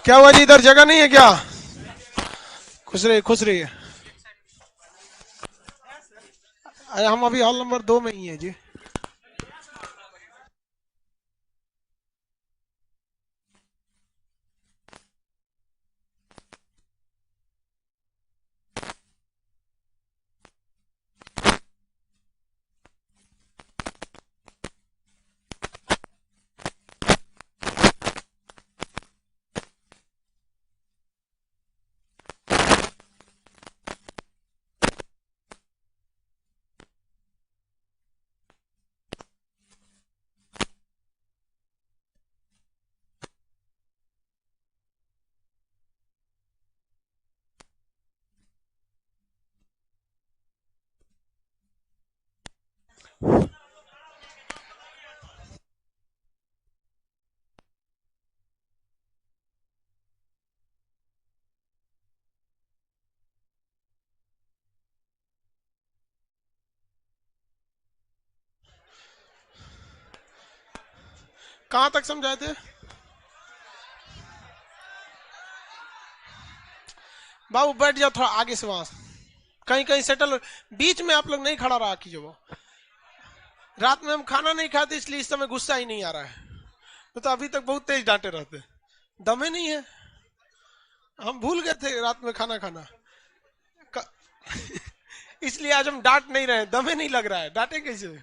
क्या हुआ जी, इधर जगह नहीं है क्या? खुश रहिए खुश रहिए। अरे हम अभी हॉल नंबर 2 में ही हैं जी। कहाँ तक समझाए थे? बाबू बैठ जाओ थोड़ा आगे से, वहां कहीं कहीं सेटल। बीच में आप लोग नहीं खड़ा रहा कीजिए। वो रात में हम खाना नहीं खाते इसलिए इस समय गुस्सा ही नहीं आ रहा है, तो अभी तक बहुत तेज डांटे रहते। दमे नहीं है, हम भूल गए थे रात में खाना खाना क... इसलिए आज हम डांट नहीं रहे, दमे नहीं लग रहा है, डांटे कैसे?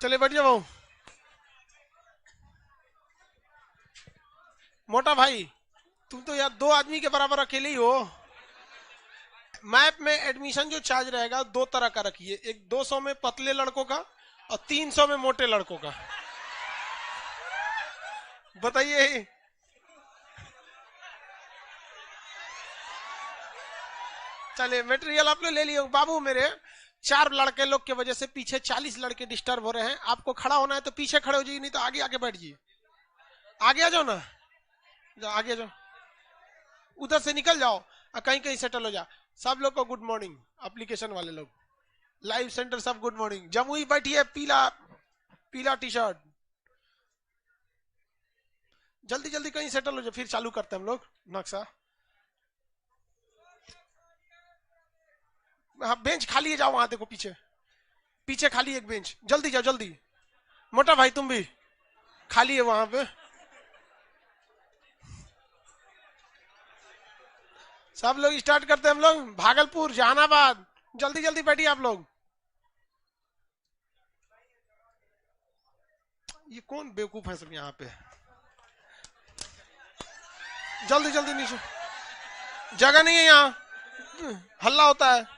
चले बैठ जाओ। मोटा भाई, तुम तो यार 2 आदमी के बराबर अकेले ही हो। मैप में एडमिशन जो चार्ज रहेगा 2 तरह का रखिए, एक 200 में पतले लड़कों का और 300 में मोटे लड़कों का। बताइए। चलिए मटेरियल आप लोग ले लिए बाबू। मेरे 4 लड़के लोग की वजह से पीछे 40 लड़के डिस्टर्ब हो रहे हैं। आपको खड़ा होना है तो पीछे खड़े हो जाइए, नहीं तो आगे आगे बैठ जाइए। आगे आ जाओ ना, जाओ आगे आ जाओ, उधर से निकल जाओ और कहीं कहीं सेटल हो जा। सब लोग को गुड मॉर्निंग। एप्लीकेशन वाले लोग, लाइव सेंटर सब गुड मॉर्निंग। जमुई बैठी है, पीला पीला टी शर्ट। जल्दी जल्दी कहीं सेटल हो जाए, फिर चालू करते हैं हम लोग नक्शा। हाँ, बेंच खाली है, जाओ वहां देखो पीछे, पीछे खाली एक बेंच, जल्दी जाओ जल्दी। मोटा भाई तुम भी, खाली है वहां पे। सब लोग स्टार्ट करते हैं हम लोग। भागलपुर, जहानाबाद, जल्दी जल्दी बैठिए आप लोग। ये कौन बेवकूफ है सब यहाँ पे? जल्दी जल्दी नीचे, जगह नहीं है यहाँ, हल्ला होता है।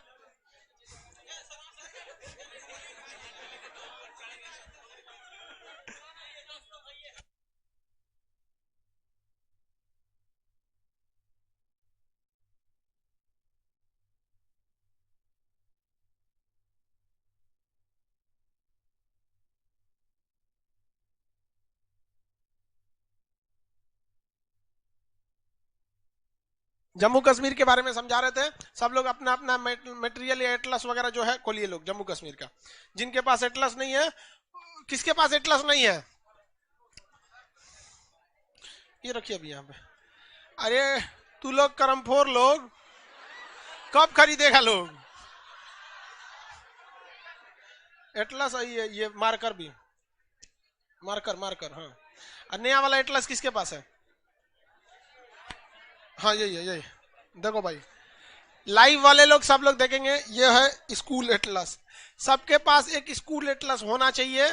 जम्मू कश्मीर के बारे में समझा रहे थे। सब लोग अपना अपना मटेरियल या एटलस वगैरह जो है खोलिए लोग जम्मू कश्मीर का। जिनके पास एटलस नहीं है, किसके पास एटलस नहीं है? ये रखिए अभी यहाँ पे। अरे तू लोग करमफोर लोग कब खरीदेगा लोग एटलस? ये मार्कर भी, मार्कर मार्कर। हाँ, और नया वाला एटलस किसके पास है? हाँ यही है, यही देखो भाई। लाइव वाले लोग सब लोग देखेंगे, ये है स्कूल एटलस। सबके पास एक स्कूल एटलस होना चाहिए।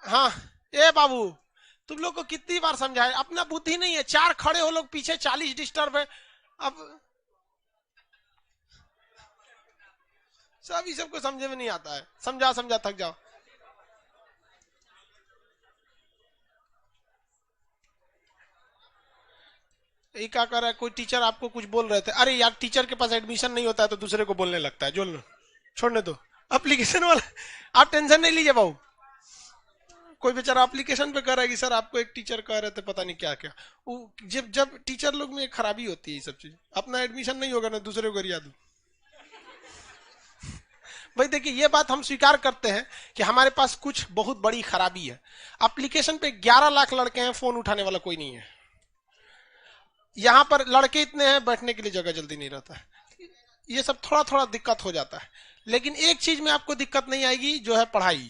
हाँ, ए बाबू, तुम लोग को कितनी बार समझाए, अपना बुद्धि नहीं है। 4 खड़े हो लोग पीछे, 40 डिस्टर्ब है। अब सभी सबको समझे में नहीं आता है, समझा समझा थक जाओ। ये क्या कर रहा है? कोई टीचर आपको कुछ बोल रहे थे? अरे यार, टीचर के पास एडमिशन नहीं होता है तो दूसरे को बोलने लगता है। जो छोड़ने दो एप्लीकेशन वाला, आप टेंशन नहीं लीजिए बाबू, कोई बेचारा एप्लीकेशन पे कर रहा है कि सर आपको एक टीचर कह रहे थे पता नहीं क्या क्या। वो जब जब टीचर लोग में एक खराबी होती है ये सब चीज, अपना एडमिशन नहीं होगा ना दूसरे को करिया दो। भाई देखिए ये बात हम स्वीकार करते हैं कि हमारे पास कुछ बहुत बड़ी खराबी है। एप्लीकेशन पे 11 लाख लड़के हैं, फोन उठाने वाला कोई नहीं है। यहां पर लड़के इतने हैं, बैठने के लिए जगह जल्दी नहीं रहता है। ये सब थोड़ा थोड़ा दिक्कत हो जाता है, लेकिन एक चीज में आपको दिक्कत नहीं आएगी, जो है पढ़ाई।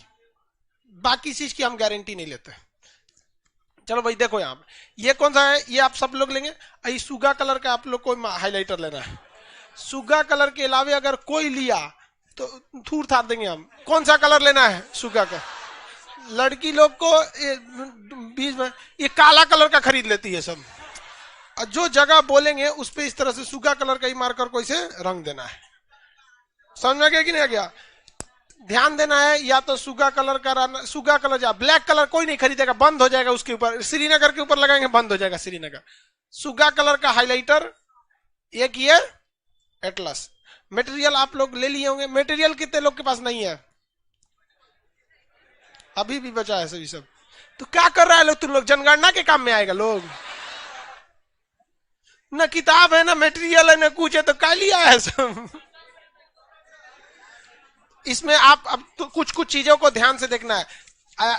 बाकी चीज की हम गारंटी नहीं लेते। चलो भाई देखो यहाँ पे ये कौन सा है, ये आप सब लोग लेंगे। ये सुगा कलर का आप लोग को हाईलाइटर लेना है। सुगा कलर के अलावे अगर कोई लिया तो थूर थार देंगे हम। कौन सा कलर लेना है? सुगा का। लड़की लोग को बीच में ये काला कलर का खरीद लेती है सब। जो जगह बोलेंगे उस पे इस तरह से सुगा कलर का ही मारकर कोई से रंग देना है। समझ में गया कि नहीं आ गया? ध्यान देना है, या तो सुगा कलर का, सुगा कलर या ब्लैक कलर कोई नहीं खरीदेगा, बंद हो जाएगा उसके ऊपर। श्रीनगर के ऊपर लगाएंगे बंद हो जाएगा श्रीनगर। सुगा कलर का हाइलाइटर, एक ये एटलस। मटेरियल आप लोग ले लिए होंगे। मटेरियल कितने लोग के पास नहीं है? अभी भी बचा है सभी सब। तो क्या कर रहा है लोग? तुम लोग जनगणना के काम में आएगा लोग। न किताब है, न मटेरियल है, न कुछ है, तो क्या लिया है सब? इसमें आप अब तो कुछ कुछ चीजों को ध्यान से देखना है।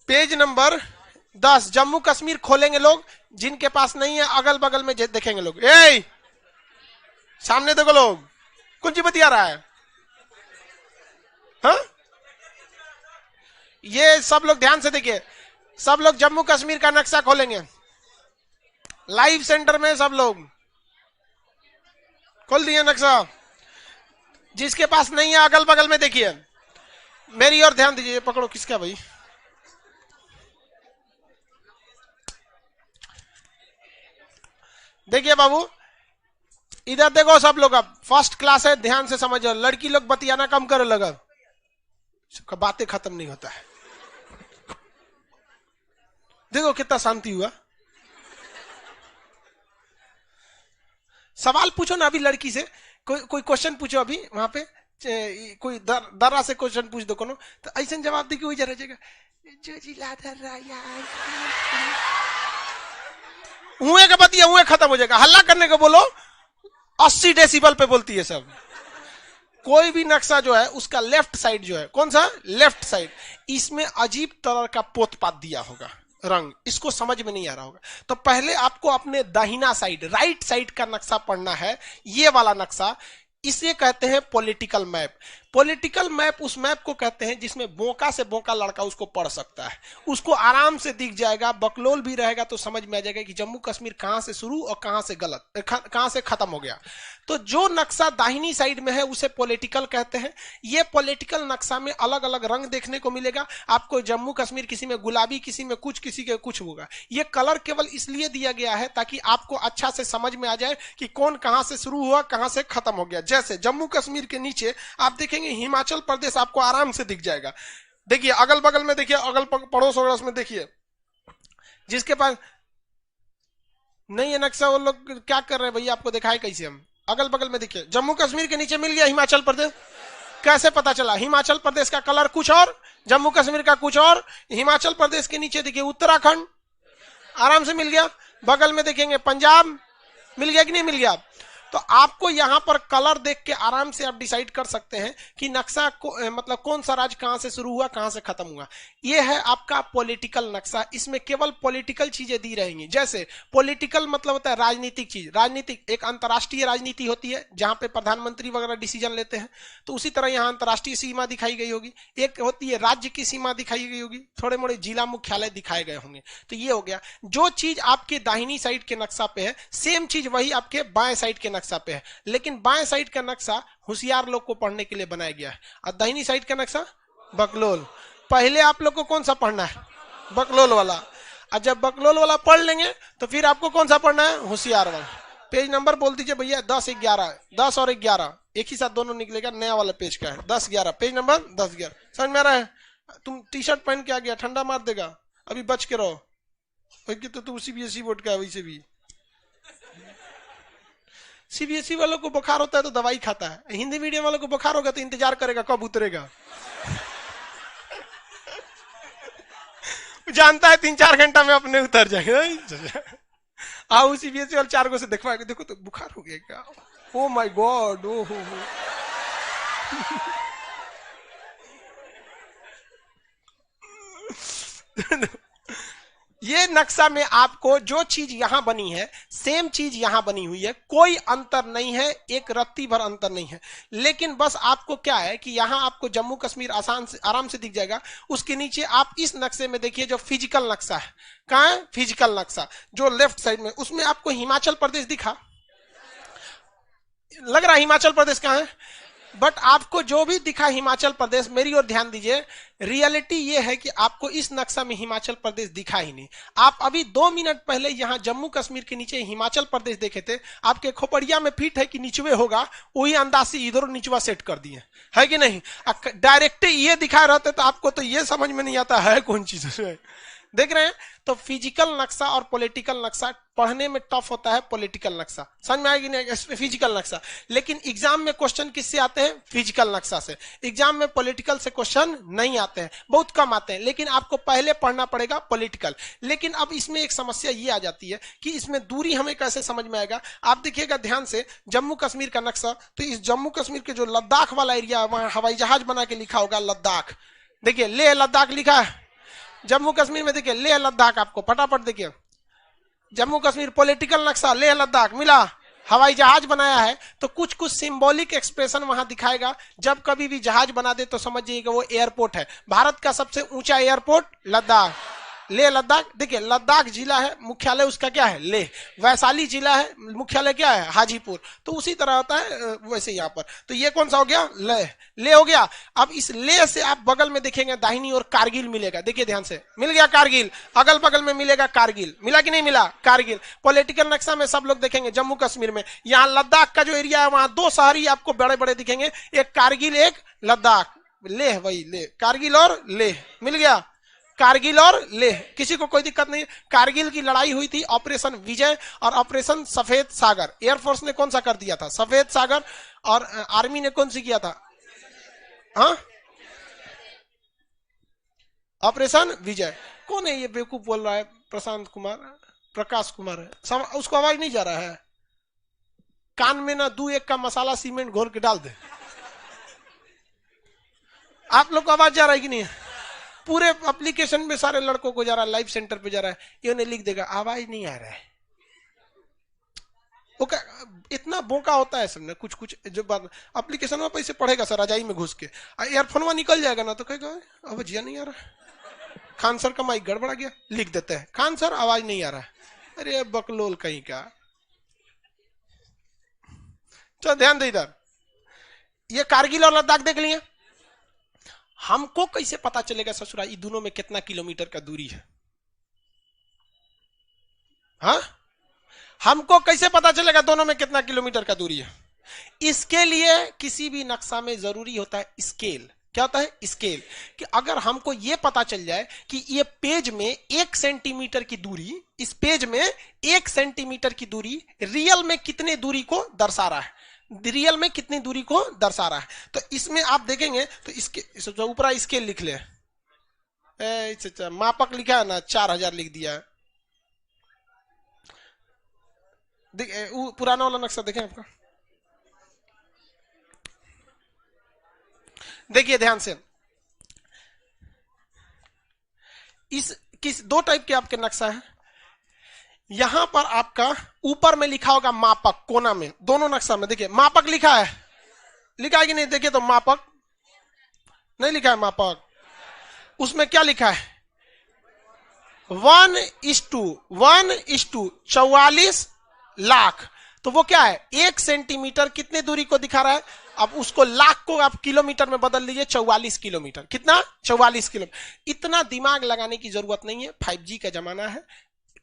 पेज नंबर 10 जम्मू कश्मीर खोलेंगे लोग, जिनके पास नहीं है अगल बगल में देखेंगे लोग। ए सामने देखो लोग, कौन सी बतिया रहा है? हाँ? ये सब लोग ध्यान से देखिए। सब लोग जम्मू कश्मीर का नक्शा खोलेंगे लाइव सेंटर में। सब लोग खोल दिए नक्शा। जिसके पास नहीं है अगल बगल में देखिए, मेरी ओर ध्यान दीजिए। पकड़ो, किसका भाई? देखिए बाबू, इधर देखो सब लोग। अब फर्स्ट क्लास है, ध्यान से समझो। लड़की लोग बतियाना कम करो, लगा सबका बातें खत्म नहीं होता है। देखो कितना शांति हुआ। सवाल पूछो ना अभी लड़की से, कोई क्वेश्चन पूछो अभी वहां पे। कोई दर्रा से क्वेश्चन पूछ दो कोनो, तो ऐसा जवाब दे कि वही जरा जगह जो जिला दर्रा यार हुए का बतिया हुए खत्म हो जाएगा। हल्ला करने को बोलो 80 डेसिबल पे बोलती है सब। कोई भी नक्शा जो है उसका लेफ्ट साइड जो है, कौन सा? Left side. इसमें अजीब तरह का पोतपात दिया होगा, रंग। इसको समझ में नहीं आ रहा होगा, तो पहले आपको अपने दाहिना साइड, राइट साइड का नक्शा पढ़ना है। ये वाला नक्शा, इसे कहते हैं पॉलिटिकल मैप। पॉलिटिकल मैप उस मैप को कहते हैं जिसमें बोका से बोका लड़का उसको पढ़ सकता है, उसको आराम से दिख जाएगा। बकलोल भी रहेगा तो समझ में आ जाएगा कि जम्मू कश्मीर कहां से शुरू और कहां से कहां से खत्म हो गया। तो जो नक्शा दाहिनी साइड में है उसे पॉलिटिकल कहते हैं। ये पॉलिटिकल नक्शा में अलग अलग रंग देखने को मिलेगा आपको। जम्मू कश्मीर किसी में गुलाबी, किसी में कुछ, किसी के कुछ होगा। ये कलर केवल इसलिए दिया गया है ताकि आपको अच्छा से समझ में आ जाए कि कौन कहां से शुरू हुआ, कहां से खत्म हो गया। जैसे जम्मू कश्मीर के नीचे आप देखेंगे हिमाचल प्रदेश आपको आराम से दिख जाएगा। देखिए अगल बगल में, देखिए अगल पड़ोस वड़ोस में देखिए। जिसके पास नहीं है नक्शा वो लोग क्या कर रहे हैं भैया, आपको दिखाए कैसे हम? अगल बगल में देखिए, जम्मू कश्मीर के नीचे मिल गया हिमाचल प्रदेश। कैसे पता चला? हिमाचल प्रदेश का कलर कुछ और, जम्मू कश्मीर का कुछ और। हिमाचल प्रदेश के नीचे देखिए उत्तराखंड, आराम से मिल गया। बगल में देखेंगे पंजाब, मिल गया कि नहीं मिल गया? तो आपको यहां पर कलर देख के आराम से आप डिसाइड कर सकते हैं कि नक्शा को मतलब कौन सा राज्य कहां से शुरू हुआ, कहां से खत्म हुआ। यह है आपका पॉलिटिकल नक्शा। इसमें केवल पॉलिटिकल चीजें दी रहेंगी। जैसे पॉलिटिकल मतलब होता है राजनीतिक चीज। राजनीतिक एक अंतर्राष्ट्रीय राजनीति होती है जहां पे प्रधानमंत्री वगैरह डिसीजन लेते हैं, तो उसी तरह यहां अंतर्राष्ट्रीय सीमा दिखाई गई होगी। एक होती है राज्य की सीमा दिखाई गई होगी, थोड़े मोड़े जिला मुख्यालय दिखाए गए होंगे। तो ये हो गया। जो चीज आपके दाहिनी साइड के नक्शा पे है, सेम चीज वही आपके बाएं साइड के नक्शा पे है। लेकिन बाएं साइड का नक्शा होशियार लोग को पढ़ने के लिए बनाया गया है, और दाहिनी साइड का नक्शा बकलोल। पहले आप लोग को कौन सा पढ़ना है? बकलोल वाला। और जब बकलोल वाला पढ़ लेंगे तो फिर आपको कौन सा पढ़ना है? होशियार वाला। पेज नंबर बोल दीजिए भैया। 10 11, 10 और 11 एक ही साथ दोनों निकलेगा। नया वाला पेज का है 10 11, पेज नंबर 10 11। समझ में आ रहा है? तुम टी शर्ट पहन के आ गया, ठंडा मार देगा, अभी बच के रहो। तो तुम सीबीएसई बोर्ड का है, वैसे भी सीबीएसई वालों को बुखार होता है तो दवाई खाता है, हिंदी मीडियम वालों को बुखार होगा तो इंतजार करेगा कब उतरेगा। जानता है 3-4 घंटा में अपने उतर जाएगा। आओ सीबीएसई और 4 गो से देखवाएगा, देखो तो बुखार हो गया क्या, ओ माय गॉड, ओ हो। ये नक्शा में आपको जो चीज यहां बनी है सेम चीज यहां बनी हुई है, कोई अंतर नहीं है, एक रत्ती भर अंतर नहीं है। लेकिन बस आपको क्या है कि यहां आपको जम्मू कश्मीर आसान से आराम से दिख जाएगा। उसके नीचे आप इस नक्शे में देखिए जो फिजिकल नक्शा है, कहां है फिजिकल नक्शा, जो लेफ्ट साइड में, उसमें आपको हिमाचल प्रदेश दिखा, लग रहा है हिमाचल प्रदेश कहां है, बट आपको जो भी दिखा हिमाचल प्रदेश, मेरी ओर ध्यान दीजिए, रियलिटी ये है कि आपको इस नक्शा में हिमाचल प्रदेश दिखा ही नहीं। आप अभी 2 मिनट पहले यहां जम्मू कश्मीर के नीचे हिमाचल प्रदेश देखे थे, आपके खोपड़िया में फिट है कि निचवे होगा, वही अंदाज से इधर निचवा सेट कर दिए है कि नहीं। डायरेक्ट ये दिखा रहते तो आपको तो ये समझ में नहीं आता है कौन चीज है, देख रहे हैं। तो फिजिकल नक्शा और पॉलिटिकल नक्शा, पढ़ने में टफ होता है पॉलिटिकल नक्शा, समझ में आएगी नहीं फिजिकल नक्शा, लेकिन एग्जाम में क्वेश्चन किससे आते हैं, फिजिकल नक्शा से। एग्जाम में पॉलिटिकल से क्वेश्चन नहीं आते हैं, बहुत कम आते हैं, लेकिन आपको पहले पढ़ना पड़ेगा पॉलिटिकल। लेकिन अब इसमें एक समस्या ये आ जाती है कि इसमें दूरी हमें कैसे समझ में आएगा। आप देखिएगा ध्यान से जम्मू कश्मीर का नक्शा, तो इस जम्मू कश्मीर के जो लद्दाख वाला एरिया है, वहां हवाई जहाज बना के लिखा होगा लद्दाख, देखिए लेह लद्दाख लिखा है। जम्मू कश्मीर में देखिए लेह लद्दाख, आपको फटाफट देखिए जम्मू कश्मीर पॉलिटिकल नक्शा लेह लद्दाख मिला, हवाई जहाज बनाया है, तो कुछ कुछ सिंबॉलिक एक्सप्रेशन वहां दिखाएगा। जब कभी भी जहाज बना दे तो समझिएगा वो एयरपोर्ट है। भारत का सबसे ऊंचा एयरपोर्ट लद्दाख, लेह लद्दाख। देखिए लद्दाख जिला है, मुख्यालय उसका क्या है लेह, वैशाली जिला है, मुख्यालय क्या है हाजीपुर। तो उसी तरह होता है वैसे यहाँ पर। तो ये कौन सा हो गया लेह, लेह हो गया। अब इस लेह से आप बगल में देखेंगे दाहिनी ओर कारगिल मिलेगा, देखिए ध्यान से, मिल गया कारगिल, अगल बगल में मिलेगा कारगिल, मिला कि नहीं मिला कारगिल। पॉलिटिकल नक्शा में सब लोग देखेंगे जम्मू कश्मीर में, यहाँ लद्दाख का जो एरिया है वहां 2 शहर ही आपको बड़े बड़े दिखेंगे, एक कारगिल एक लद्दाख, लेह वही लेह, कारगिल और लेह मिल गया, कारगिल और लेह, किसी को कोई दिक्कत नहीं। कारगिल की लड़ाई हुई थी ऑपरेशन विजय और ऑपरेशन सफेद सागर, एयरफोर्स ने कौन सा कर दिया था सफेद सागर, और आर्मी ने कौन सी किया था हाँ ऑपरेशन विजय। कौन है ये बेवकूफ बोल रहा है, प्रशांत कुमार, प्रकाश कुमार है, उसको आवाज नहीं जा रहा है, कान में ना 2-1 का मसाला सीमेंट घोल के डाल दे। आप लोग को आवाज जा रहा है कि नहीं, पूरे एप्लीकेशन में सारे लड़कों को जा रहा है, लाइव सेंटर पे जा रहा है, ये उन्हें लिख देगा आवाज नहीं आ रहा है। वो इतना बोका होता है सबने, कुछ कुछ जो बात एप्लीकेशन में पैसे पढ़ेगा सर रजाई में घुस के, ईयरफोन निकल जाएगा ना तो कहेगा अब जिया नहीं आ रहा, खान सर का माइक गड़बड़ा गया, लिख देते हैं खान सर आवाज नहीं आ रहा है। अरे बकलोल कहीं का। चलो ध्यान दे इधर, ये कारगिल और लद्दाख देख लिए। हमको कैसे पता चलेगा ससुरा इन दोनों में कितना किलोमीटर का दूरी है, हाँ हमको कैसे पता चलेगा दोनों में कितना किलोमीटर का दूरी है। इसके लिए किसी भी नक्शा में जरूरी होता है स्केल। क्या होता है स्केल, कि अगर हमको यह पता चल जाए कि ये पेज में 1 सेंटीमीटर की दूरी, इस पेज में 1 सेंटीमीटर की दूरी रियल में कितने दूरी को दर्शा रहा है, रियल में कितनी दूरी को दर्शा रहा है। तो इसमें आप देखेंगे तो इसके ऊपर स्केल लिख ले, मापक लिखा है ना 4000 लिख दिया है। पुराना वाला नक्शा देखें आपका, देखिए ध्यान से, किस 2 टाइप के आपके नक्शा है। यहां पर आपका ऊपर में लिखा होगा मापक, कोना में दोनों नक्शा में देखिए मापक लिखा है, लिखा है कि नहीं, देखिए तो मापक नहीं लिखा है, मापक उसमें क्या लिखा है 1:1 44 लाख। तो वो क्या है 1 सेंटीमीटर कितने दूरी को दिखा रहा है। अब उसको लाख को आप किलोमीटर में बदल लीजिए, 44 किलोमीटर, कितना 44 किलोमीटर। इतना दिमाग लगाने की जरूरत नहीं है, 5G का जमाना है।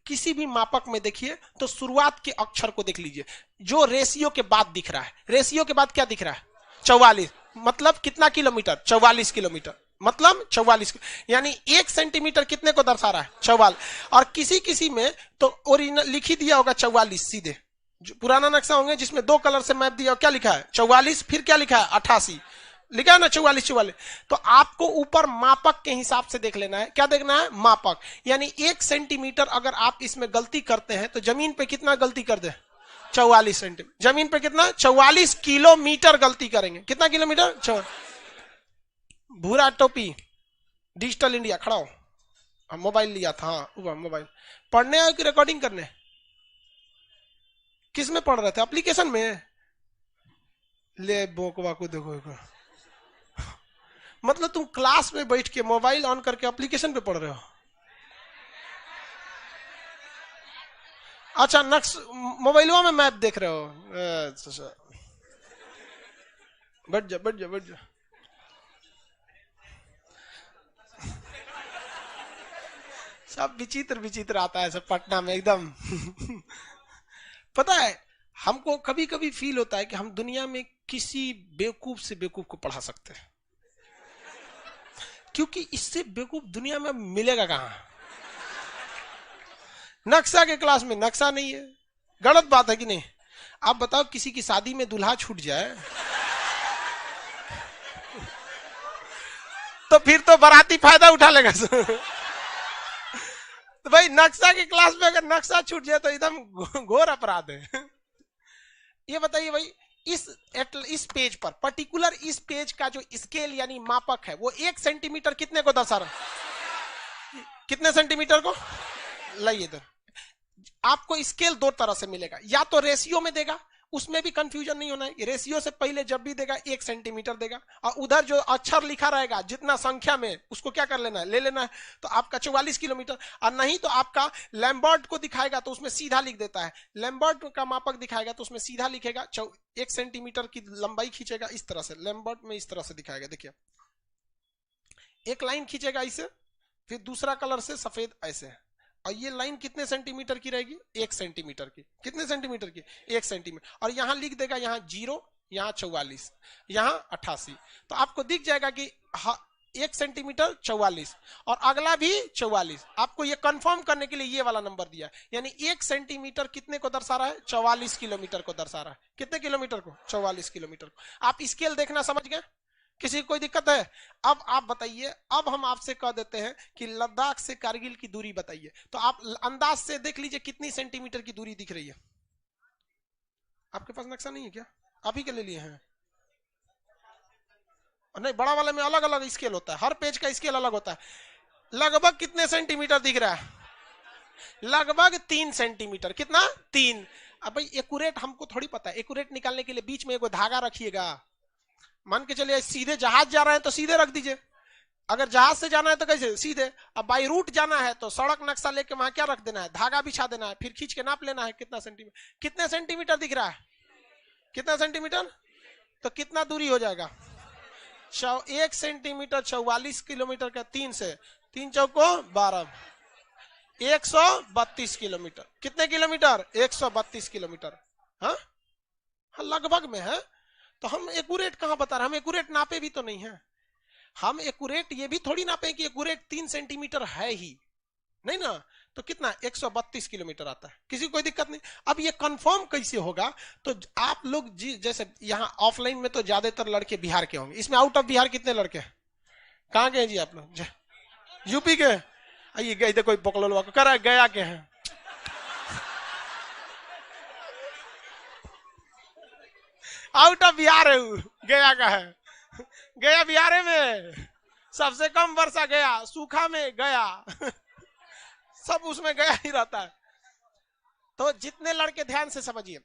किसी भी मापक में देखिए तो शुरुआत के अक्षर को देख लीजिए, जो रेशियो के बाद दिख रहा है, रेशियो के बाद क्या दिख रहा है 44, मतलब कितना किलोमीटर 44 किलोमीटर, मतलब 44, यानी 1 सेंटीमीटर कितने को दर्शा रहा है 44। और किसी किसी में तो ओरिजिनल लिख ही दिया होगा 44 सीधे, जो पुराना नक्शा होंगे जिसमें 2 कलर से मैप दिया, क्या लिखा है 44, फिर क्या लिखा है 88, लिखा है ना 44 44। तो आपको ऊपर मापक के हिसाब से देख लेना है। क्या देखना है? मापक। यानी 1 सेंटीमीटर अगर आप इसमें गलती करते हैं तो जमीन पे कितना गलती कर दे? 44 सेंटीमीटर। जमीन पे कितना? 44 किलोमीटर गलती करेंगे। कितना किलोमीटर? भूरा टोपी, डिजिटल इंडिया, खड़ा हो। मोबाइल लिया था, हाँ मोबाइल। पढ़ने आए कि रिकॉर्डिंग करने? किस में पढ़ रहे थे? एप्लीकेशन में? ले बोकवा को देखो। मतलब तुम क्लास में बैठ के मोबाइल ऑन करके एप्लीकेशन पे पढ़ रहे हो? अच्छा, नक्श मोबाइलों में मैप देख रहे हो? अच्छा, बैठ जा बैठ जा बैठ जा। सब विचित्र विचित्र आता है सब पटना में एकदम। पता है, हमको कभी कभी फील होता है कि हम दुनिया में किसी बेवकूफ से बेवकूफ को पढ़ा सकते हैं, क्योंकि इससे बेवकूफ दुनिया में मिलेगा कहां? नक्शा के क्लास में नक्शा नहीं है। गलत बात है कि नहीं? आप बताओ, किसी की शादी में दूल्हा छूट जाए तो फिर तो बाराती फायदा उठा लेगा। तो भाई नक्शा की क्लास में अगर नक्शा छूट जाए तो एकदम घोर अपराध है। ये बताइए भाई, इस पेज पर पर्टिकुलर इस पेज का जो स्केल यानी मापक है वो 1 सेंटीमीटर कितने को दर्शा रहा है? कितने सेंटीमीटर को? लाइए इधर। आपको स्केल 2 तरह से मिलेगा, या तो रेशियो में देगा, उसमें भी कंफ्यूजन नहीं होना है। रेशियो से पहले जब भी देगा 1 सेंटीमीटर देगा, और उधर जो अक्षर लिखा रहेगा जितना संख्या में उसको क्या कर लेना है? ले लेना है। तो आपका 44 किलोमीटर। और नहीं तो आपका लैम्बर्ट को दिखाएगा तो उसमें सीधा लिख देता है। लैम्बर्ट का मापक दिखाएगा तो उसमें सीधा लिखेगा 1 सेंटीमीटर की लंबाई खींचेगा इस तरह से। लैम्बर्ट में इस तरह से दिखाएगा। देखिए, एक लाइन खींचेगा इसे, फिर दूसरा कलर से सफेद ऐसे, और ये लाइन कितने सेंटीमीटर की रहेगी? 1 सेंटीमीटर की। कितने सेंटीमीटर की? 1 सेंटीमीटर। और यहां लिख देगा, यहां 0, यहां 44, यहां 88। तो आपको दिख जाएगा कि 1 सेंटीमीटर 44 और अगला भी 44। आपको ये कंफर्म करने के लिए ये वाला नंबर दिया, यानी 1 सेंटीमीटर कितने को दर्शा रहा है? 44 किलोमीटर को दर्शा रहा है। कितने किलोमीटर को? 44 किलोमीटर को। आप स्केल देखना समझ गए? किसी को कोई दिक्कत है? अब आप बताइए, अब हम आपसे कह देते हैं कि लद्दाख से कारगिल की दूरी बताइए, तो आप अंदाज से देख लीजिए कितनी सेंटीमीटर की दूरी दिख रही है। आपके पास नक्शा नहीं है क्या? आप ही के ले लिए हैं? नहीं, बड़ा वाले में अलग अलग स्केल होता है, हर पेज का स्केल अलग होता है। लगभग कितने सेंटीमीटर दिख रहा है? लगभग 3 सेंटीमीटर। कितना? 3। अब भाई एक्यूरेट हमको थोड़ी पता है। एक्यूरेट निकालने के लिए बीच में एक धागा रखिएगा। मान के चलिए सीधे जहाज जा रहे हैं तो सीधे रख दीजिए, अगर जहाज से जाना है तो कैसे? सीधे। अब बाई रूट जाना है तो सड़क नक्शा लेके वहां क्या रख देना है? धागा बिछा देना है, फिर खींच के नाप लेना है कितना सेंटीमीटर। कितने सेंटीमीटर दिख रहा है? कितना सेंटीमीटर? तो कितना दूरी हो जाएगा? 1 सेंटीमीटर 44 किलोमीटर का 3 से 3 चौको 12, 132 किलोमीटर। कितने किलोमीटर? 132 किलोमीटर। हाँ, लगभग में है। तो हम एक्यूरेट कहां बता रहे हैं? हम एक्यूरेट नापे भी तो नहीं है। हम एक्यूरेट ये भी थोड़ी नापे कि एक्यूरेट 3 सेंटीमीटर है ही नहीं ना। तो कितना? 132 किलोमीटर आता है। किसी को कोई दिक्कत नहीं। अब ये कंफर्म कैसे होगा? तो आप लोग जैसे यहाँ ऑफलाइन में तो ज्यादातर लड़के बिहार के होंगे, इसमें आउट ऑफ बिहार कितने लड़के? कहाँ गए जी आप लोग? यूपी के? आइए गए, कोई बकलोलवा को करा गया के हैं। आउट ऑफ बिहार है, गया का है। गया बिहार में सबसे कम वर्षा, गया सूखा में, गया सब उसमें गया ही रहता है। तो जितने लड़के ध्यान से समझिए,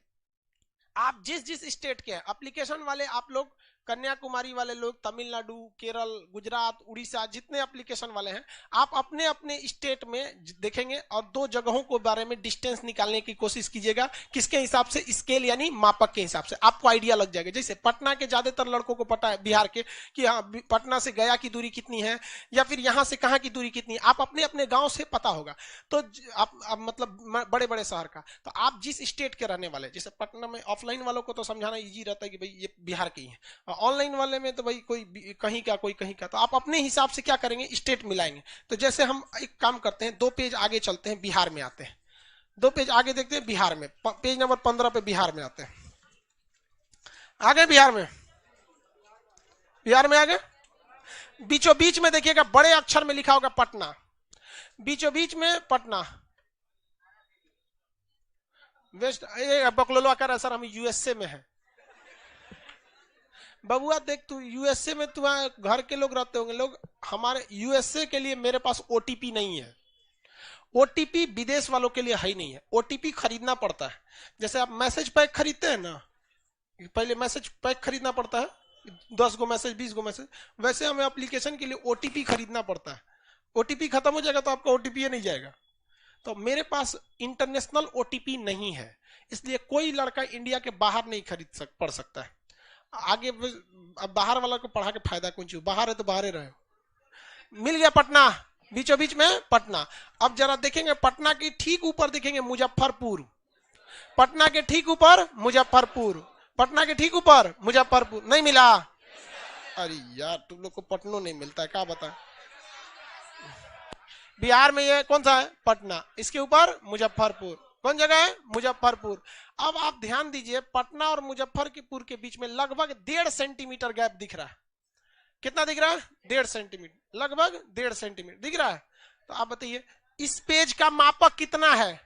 आप जिस जिस स्टेट के हैं, एप्लीकेशन वाले आप लोग, कन्याकुमारी वाले लोग, तमिलनाडु, केरल, गुजरात, उड़ीसा, जितने एप्लीकेशन वाले हैं, आप अपने अपने स्टेट में देखेंगे और 2 जगहों के बारे में डिस्टेंस निकालने की कोशिश कीजिएगा। किसके हिसाब से? स्केल यानी मापक के हिसाब से। आपको आइडिया लग जाएगा। जैसे पटना के ज्यादातर लड़कों को पता है, बिहार के, कि हाँ पटना से गया की दूरी कितनी है, या फिर यहां से कहां की दूरी कितनी है। आप अपने अपने गांव से पता होगा। तो आप मतलब बड़े बड़े शहर का, तो आप जिस स्टेट के रहने वाले, जैसे पटना में ऑफलाइन वालों को तो समझाना इजी रहता है कि भाई ये बिहार के ही है, ऑनलाइन वाले में तो भाई कोई कहीं का कोई कहीं का। तो आप अपने हिसाब से क्या करेंगे? स्टेट मिलाएंगे। तो जैसे हम एक काम करते हैं, 2 पेज आगे चलते हैं, बिहार में आते हैं। 2 पेज आगे देखते हैं, बिहार में पेज नंबर 15 पे बिहार में आते हैं। आगे बिहार में, बिहार में आ गए। बीचों बीच में देखिएगा बड़े अक्षर में लिखा होगा पटना, बीचों बीच में पटना। वेस्ट बकलोलवा कर सर हम यूएसए में है। बबुआ देख तू यूएसए में तुम्हारे घर के लोग रहते होंगे लोग, हमारे यूएसए के लिए मेरे पास ओटीपी नहीं है। ओटीपी विदेश वालों के लिए है ही नहीं है, ओटीपी खरीदना पड़ता है। जैसे आप मैसेज पैक खरीदते हैं ना, पहले मैसेज पैक खरीदना पड़ता है, 10 गो मैसेज 20 गो मैसेज, वैसे हमें एप्लीकेशन के लिए ओटीपी खरीदना पड़ता है। ओटीपी खत्म हो जाएगा तो आपका ओटीपी नहीं जाएगा। तो मेरे पास इंटरनेशनल ओटीपी नहीं है, इसलिए कोई लड़का इंडिया के बाहर नहीं पढ़ सकता है। आगे अब बाहर वाला को पढ़ा के फायदा कौन चीज, बाहर है तो बाहर ही रहे। मिल गया पटना, बीचों बीच में पटना। अब जरा देखेंगे पटना के ठीक ऊपर देखेंगे मुजफ्फरपुर, पटना के ठीक ऊपर मुजफ्फरपुर, पटना के ठीक ऊपर मुजफ्फरपुर। नहीं मिला? अरे यार तुम लोग को पटनो नहीं मिलता है, क्या बताएं। बिहार में ये कौन सा है? पटना, इसके ऊपर मुजफ्फरपुर। कौन जगह है? मुजफ्फरपुर। अब आप ध्यान दीजिए पटना और मुजफ्फरपुर के बीच में लगभग 1.5 सेंटीमीटर गैप दिख रहा है। कितना दिख रहा है? 1.5 सेंटीमीटर, लगभग 1.5 सेंटीमीटर दिख रहा है। तो आप बताइए इस पेज का मापक कितना है?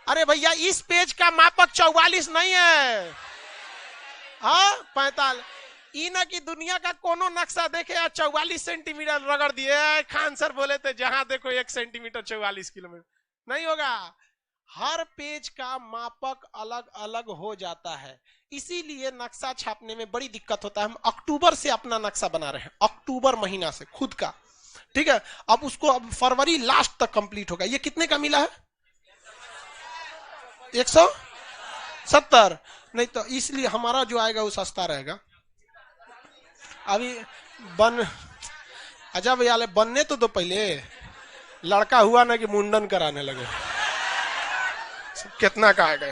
अरे भैया इस पेज का मापक 44 नहीं है, हाँ 45। इना की दुनिया का कोनो नक्शा देखे 44 सेंटीमीटर रगड़ दिए। खान सर बोले थे जहां देखो 1 सेंटीमीटर 44 किलोमीटर, नहीं होगा। हर पेज का मापक अलग अलग हो जाता है, इसीलिए नक्शा छापने में बड़ी दिक्कत होता है। हम अक्टूबर से अपना नक्शा बना रहे हैं, अक्टूबर महीना से खुद का, ठीक है। अब उसको अब फरवरी लास्ट तक कंप्लीट होगा। ये कितने का मिला है? 170। नहीं तो इसलिए हमारा जो आएगा वो सस्ता रहेगा। अभी बन अच्छा भैया बनने तो दो पहले, लड़का हुआ ना कि मुंडन कराने लगे। कितना का आएगा?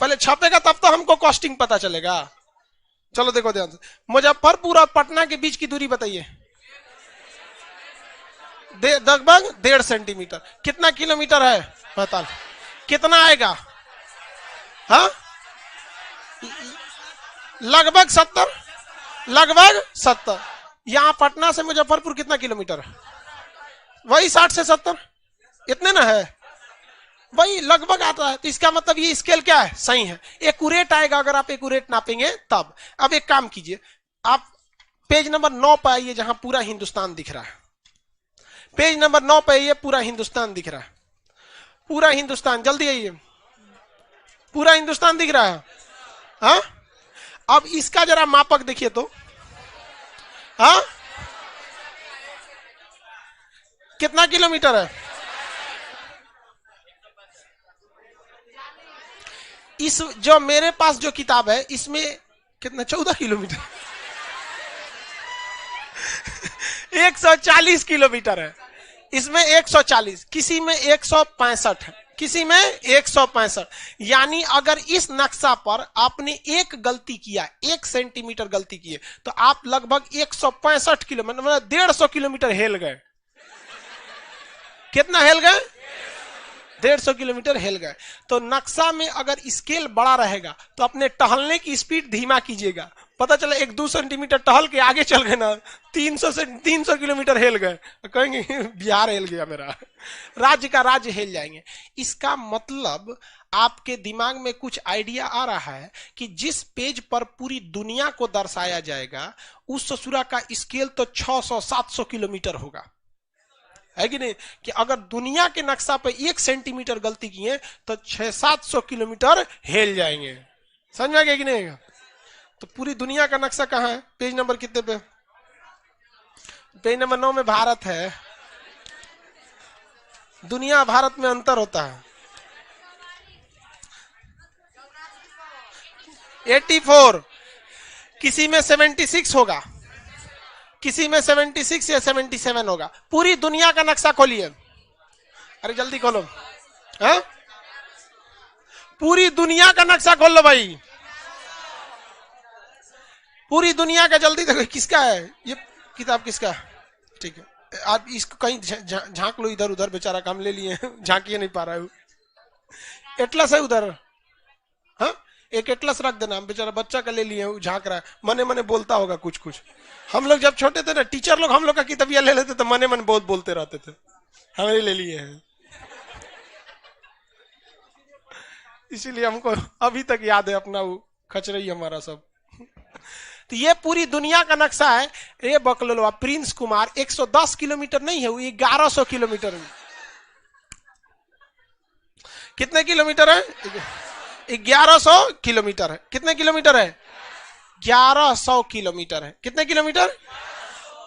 पहले छपेगा तब तो हमको कॉस्टिंग पता चलेगा। चलो देखो ध्यान से, मुजफ्फरपुर और पटना के बीच की दूरी बताइए। लगभग 1.5 सेंटीमीटर। कितना किलोमीटर है? 45। कितना आएगा? हाँ लगभग 70, लगभग 70। यहां पटना से मुजफ्फरपुर कितना किलोमीटर है? वही 60 से 70, इतने ना है, वही लगभग आता है। तो इसका मतलब ये स्केल क्या है? सही है, एक्यूरेट आएगा अगर आप एक्यूरेट नापेंगे तब। अब एक काम कीजिए, आप पेज नंबर 9 पे आइए जहां पूरा हिंदुस्तान दिख रहा है। पेज नंबर 9 पे आइए, पूरा हिंदुस्तान दिख रहा है, पूरा हिंदुस्तान, जल्दी आइए, पूरा हिंदुस्तान दिख रहा है। हाँ अब इसका जरा मापक देखिए तो, हाँ कितना किलोमीटर है? इस जो मेरे पास जो किताब है इसमें कितना? 14 किलोमीटर 140 किलोमीटर है, इसमें 140, किसी में 165 है, किसी में 165। यानी अगर इस नक्शा पर आपने एक गलती किया, 1 सेंटीमीटर गलती किए, तो आप लगभग 165 किलोमीटर, मतलब 150 किलोमीटर हेल गए। कितना हेल गए? 150 किलोमीटर हेल गए। तो नक्शा में अगर स्केल बड़ा रहेगा तो अपने टहलने की स्पीड धीमा कीजिएगा। पता चला 1-2 सेंटीमीटर टहल के आगे चल गए ना, 300 किलोमीटर हेल गए, कहेंगे बिहार हेल गया मेरा, राज्य का राज्य हेल जाएंगे। इसका मतलब आपके दिमाग में कुछ आइडिया आ रहा है कि जिस पेज पर पूरी दुनिया को दर्शाया जाएगा उस ससुरा का स्केल तो 600-700 किलोमीटर होगा, है कि नहीं? कि अगर दुनिया के नक्शा पे 1 सेंटीमीटर गलती किए तो 600-700 किलोमीटर हेल जाएंगे। समझ में आ गया कि नहीं? तो पूरी दुनिया का नक्शा कहाँ है? पेज नंबर कितने पे? पेज नंबर 9 में भारत है। दुनिया भारत में अंतर होता है 84, किसी में 76 होगा, किसी में 76 या 77 होगा। पूरी दुनिया का नक्शा खोलिए, अरे जल्दी खोलो, हाँ पूरी दुनिया का नक्शा खोल लो भाई, पूरी दुनिया का। जल्दी देखो किसका है ये किताब, किसका? ठीक है, आप इसको कहीं झांक लो इधर उधर, बेचारा काम ले लिए झांकिए नहीं पा रहा है। एटलस है उधर, हाँ एक एटलस रख देना, हम बेचारा बच्चा का ले लिए, झांक रहा है, मने मने बोलता होगा कुछ कुछ। हम लोग जब छोटे थे ना, टीचर लोग हम लोग का किताबिया ले लेते तो मने मन बहुत बोलते रहते थे, हमें ले लिए हैं। इसीलिए हमको अभी तक याद है अपना वो खचरई हमारा सब। तो ये पूरी दुनिया का नक्शा है। ये बकलोलवा प्रिंस कुमार 110 किलोमीटर नहीं है, वो 1100 किलोमीटर है। कितने किलोमीटर है? 1100 किलोमीटर है। कितने किलोमीटर है? 1100 किलोमीटर है। कितने किलोमीटर?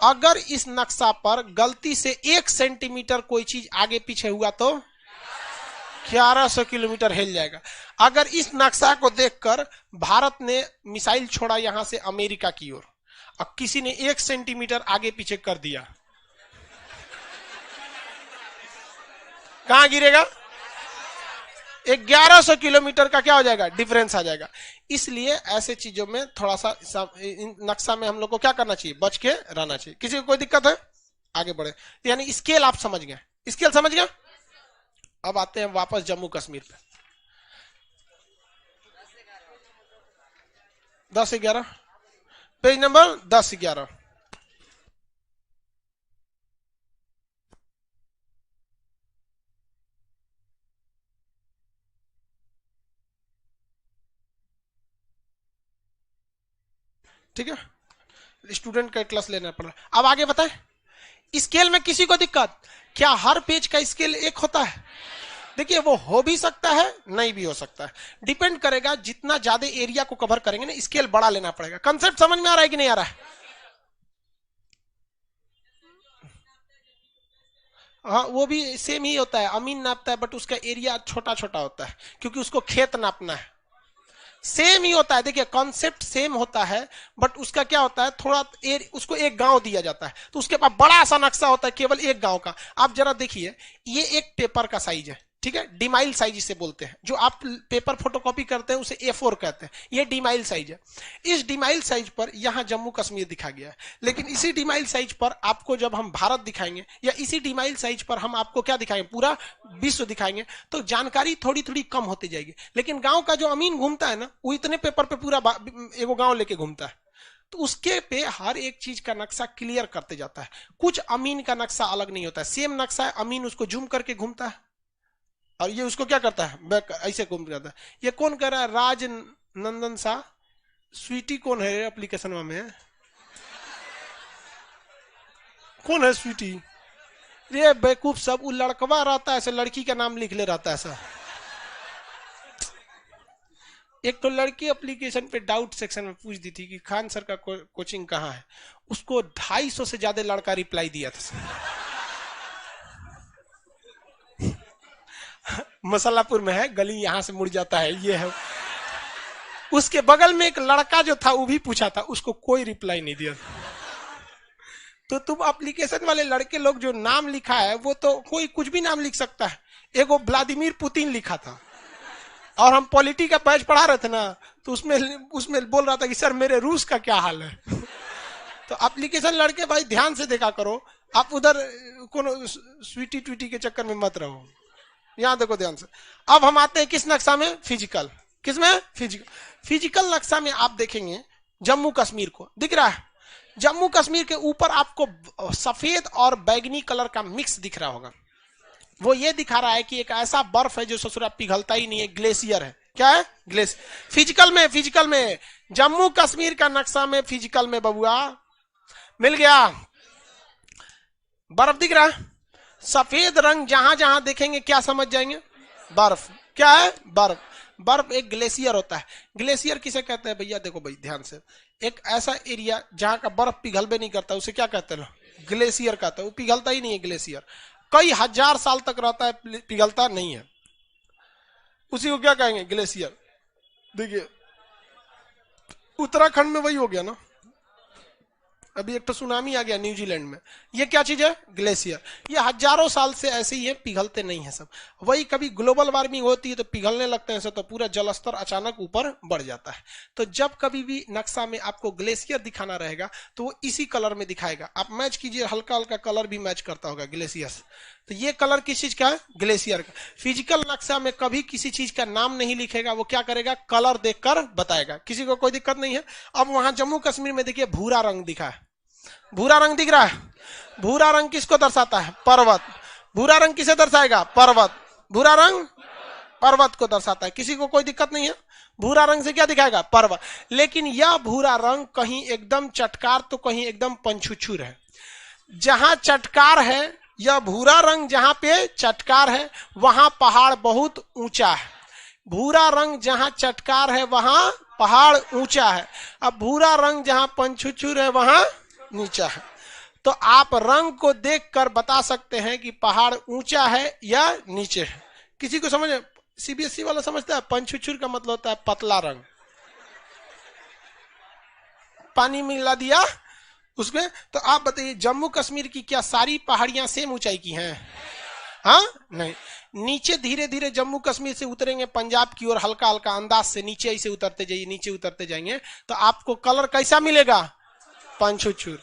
अगर इस नक्शा पर गलती से 1 सेंटीमीटर कोई चीज आगे पीछे हुआ तो 1100 किलोमीटर हिल जाएगा। अगर इस नक्शा को देखकर भारत ने मिसाइल छोड़ा यहां से अमेरिका की ओर, अब किसी ने 1 सेंटीमीटर आगे पीछे कर दिया, कहां गिरेगा? 1100 किलोमीटर का क्या हो जाएगा? डिफरेंस आ जाएगा। इसलिए ऐसे चीजों में थोड़ा सा नक्शा में हम लोग को क्या करना चाहिए? बच के रहना चाहिए। किसी को कोई दिक्कत है? आगे बढ़े। यानी स्केल आप समझ गए, स्केल समझ गए। अब आते हैं वापस जम्मू कश्मीर पे। 10-11 पेज नंबर 10-11। ठीक है, स्टूडेंट का क्लास लेना पड़ रहा। अब आगे बताएं, स्केल में किसी को दिक्कत? क्या हर पेज का स्केल एक होता है? देखिए, वो हो भी सकता है, नहीं भी हो सकता है, डिपेंड करेगा। जितना ज्यादा एरिया को कवर करेंगे ना, स्केल बड़ा लेना पड़ेगा। कंसेप्ट समझ में आ रहा है कि नहीं आ रहा है? हाँ, वो भी सेम ही होता है, अमीन नापता है, बट उसका एरिया छोटा छोटा होता है क्योंकि उसको खेत नापना है। सेम ही होता है, देखिए कॉन्सेप्ट सेम होता है, बट उसका क्या होता है, थोड़ा उसको एक गांव दिया जाता है तो उसके पास बड़ा सा नक्शा होता है केवल एक गांव का। आप जरा देखिए, ये एक पेपर का साइज है, ठीक है, डिमाइल साइज इसे बोलते हैं। जो आप पेपर फोटोकॉपी करते हैं उसे A4 कहते हैं, ये डिमाइल साइज है। इस डिमाइल साइज पर यहां जम्मू कश्मीर दिखा गया है, लेकिन इसी डिमाइल साइज पर आपको जब हम भारत दिखाएंगे, या इसी डिमाइल साइज पर हम आपको क्या दिखाएंगे, पूरा विश्व दिखाएंगे, तो जानकारी थोड़ी थोड़ी कम होती जाएगी। लेकिन गांव का जो अमीन घूमता है ना, वो इतने पेपर पे पूरा एगो गांव लेके घूमता है, तो उसके पे हर एक चीज का नक्शा क्लियर करते जाता है। कुछ अमीन का नक्शा अलग नहीं होता है, सेम नक्शा है, अमीन उसको जूम करके घूमता है और ये उसको क्या करता है, बैक ऐसे घूम जाता है। ये कौन कर रहा है? राज नंदन शाह। स्वीटी कौन है एप्लीकेशन में? कौन है स्वीटी? ये बेवकूफ सब, वो लड़कवा रहता है ऐसे, लड़की का नाम लिख ले रहता है ऐसा। एक तो लड़की एप्लीकेशन पे डाउट सेक्शन में पूछ दी थी कि खान सर का कोचिंग कहाँ है, उसको 250 से ज्यादा लड़का रिप्लाई दिया था। मसलापुर में है, गली यहां से मुड़ जाता है, ये है। उसके बगल में एक लड़का जो था वो भी पूछा था, उसको कोई रिप्लाई नहीं दिया। तो तुम एप्लीकेशन वाले लड़के लोग जो नाम लिखा है, वो तो कोई कुछ भी नाम लिख सकता है। एगो व्लादिमीर पुतिन लिखा था, और हम पॉलिटी का बैच पढ़ा रहे थे ना, तो उसमें बोल रहा था कि सर मेरे रूस का क्या हाल है। तो एप्लीकेशन लड़के भाई ध्यान से देखा करो, आप उधर कोनो स्वीटी ट्वीटी के चक्कर में मत रहो। यहां देखो ध्यान से। अब हम आते हैं किस नक्शा में? फिजिकल। किसमें? फिजिकल। फिजिकल नक्शा में आप देखेंगे जम्मू कश्मीर को, दिख रहा है? जम्मू कश्मीर के ऊपर आपको सफेद और बैगनी कलर का मिक्स दिख रहा होगा। वो ये दिखा रहा है कि एक ऐसा बर्फ है जो ससुरा पिघलता ही नहीं है, ग्लेशियर है। क्या है? ग्लेशियर। फिजिकल में जम्मू कश्मीर का नक्शा में, फिजिकल में बबुआ मिल गया। बर्फ दिख रहा है, सफेद रंग, जहां जहां देखेंगे क्या समझ जाएंगे? बर्फ। क्या है? बर्फ। बर्फ एक ग्लेशियर होता है। ग्लेशियर किसे कहते हैं भैया? देखो भाई ध्यान से, एक ऐसा एरिया जहां का बर्फ पिघल भी नहीं करता, उसे क्या कहते हैं? ग्लेशियर कहते हैं। वो पिघलता ही नहीं है ग्लेशियर, कई हजार साल तक रहता है, पिघलता नहीं है, उसी को क्या कहेंगे? ग्लेशियर। देखिए उत्तराखंड में वही हो गया ना, अभी एक तो सुनामी आ गया न्यूजीलैंड में। ये क्या चीज है? ग्लेशियर। ये हजारों साल से ऐसे ही है, पिघलते नहीं है सब। वही कभी ग्लोबल वार्मिंग होती है तो पिघलने लगते हैं, तो पूरा जलस्तर अचानक ऊपर बढ़ जाता है। तो जब कभी भी नक्शा में आपको ग्लेशियर दिखाना रहेगा तो वो इसी कलर में दिखाएगा। आप मैच कीजिए, हल्का हल्का कलर भी मैच करता होगा ग्लेशियर। तो ये कलर किस चीज का है? ग्लेशियर का। फिजिकल नक्शा में कभी किसी चीज का नाम नहीं लिखेगा, वो क्या करेगा? कलर देखकर बताएगा। किसी को कोई दिक्कत नहीं है। अब वहां जम्मू कश्मीर में देखिए भूरा रंग दिखा है, भूरा रंग दिख रहा है। भूरा रंग किसको दर्शाता है? पर्वत। भूरा रंग किसे दर्शाएगा? पर्वत। भूरा रंग पर्वत को दर्शाता है। किसी को कोई दिक्कत नहीं है। भूरा रंग से क्या दिखाएगा? पर्वत। लेकिन यह भूरा रंग कहीं एकदम चटकार तो कहीं एकदम पंछुछुर है। जहां चटकार है, यह भूरा रंग जहां पे चटकार है वहां पहाड़ बहुत ऊंचा है। भूरा रंग जहां चटकार है वहां पहाड़ ऊंचा है। अब भूरा रंग जहां पंछुछुर है वहां नीचा है। तो आप रंग को देखकर बता सकते हैं कि पहाड़ ऊंचा है या नीचे है। किसी को समझ? सीबीएसई वाला समझता है पंछुछुर का मतलब होता है पतला रंग। पानी मिला दिया उसमें। तो आप बताइए जम्मू कश्मीर की क्या सारी पहाड़ियां सेम ऊंचाई की हैं? हाँ नहीं। नीचे धीरे धीरे जम्मू कश्मीर से उतरेंगे पंजाब की ओर, हल्का हल्का अंदाज से नीचे ऐसे उतरते जाइए, नीचे उतरते जाएंगे तो आपको कलर कैसा मिलेगा? पंछुछुर।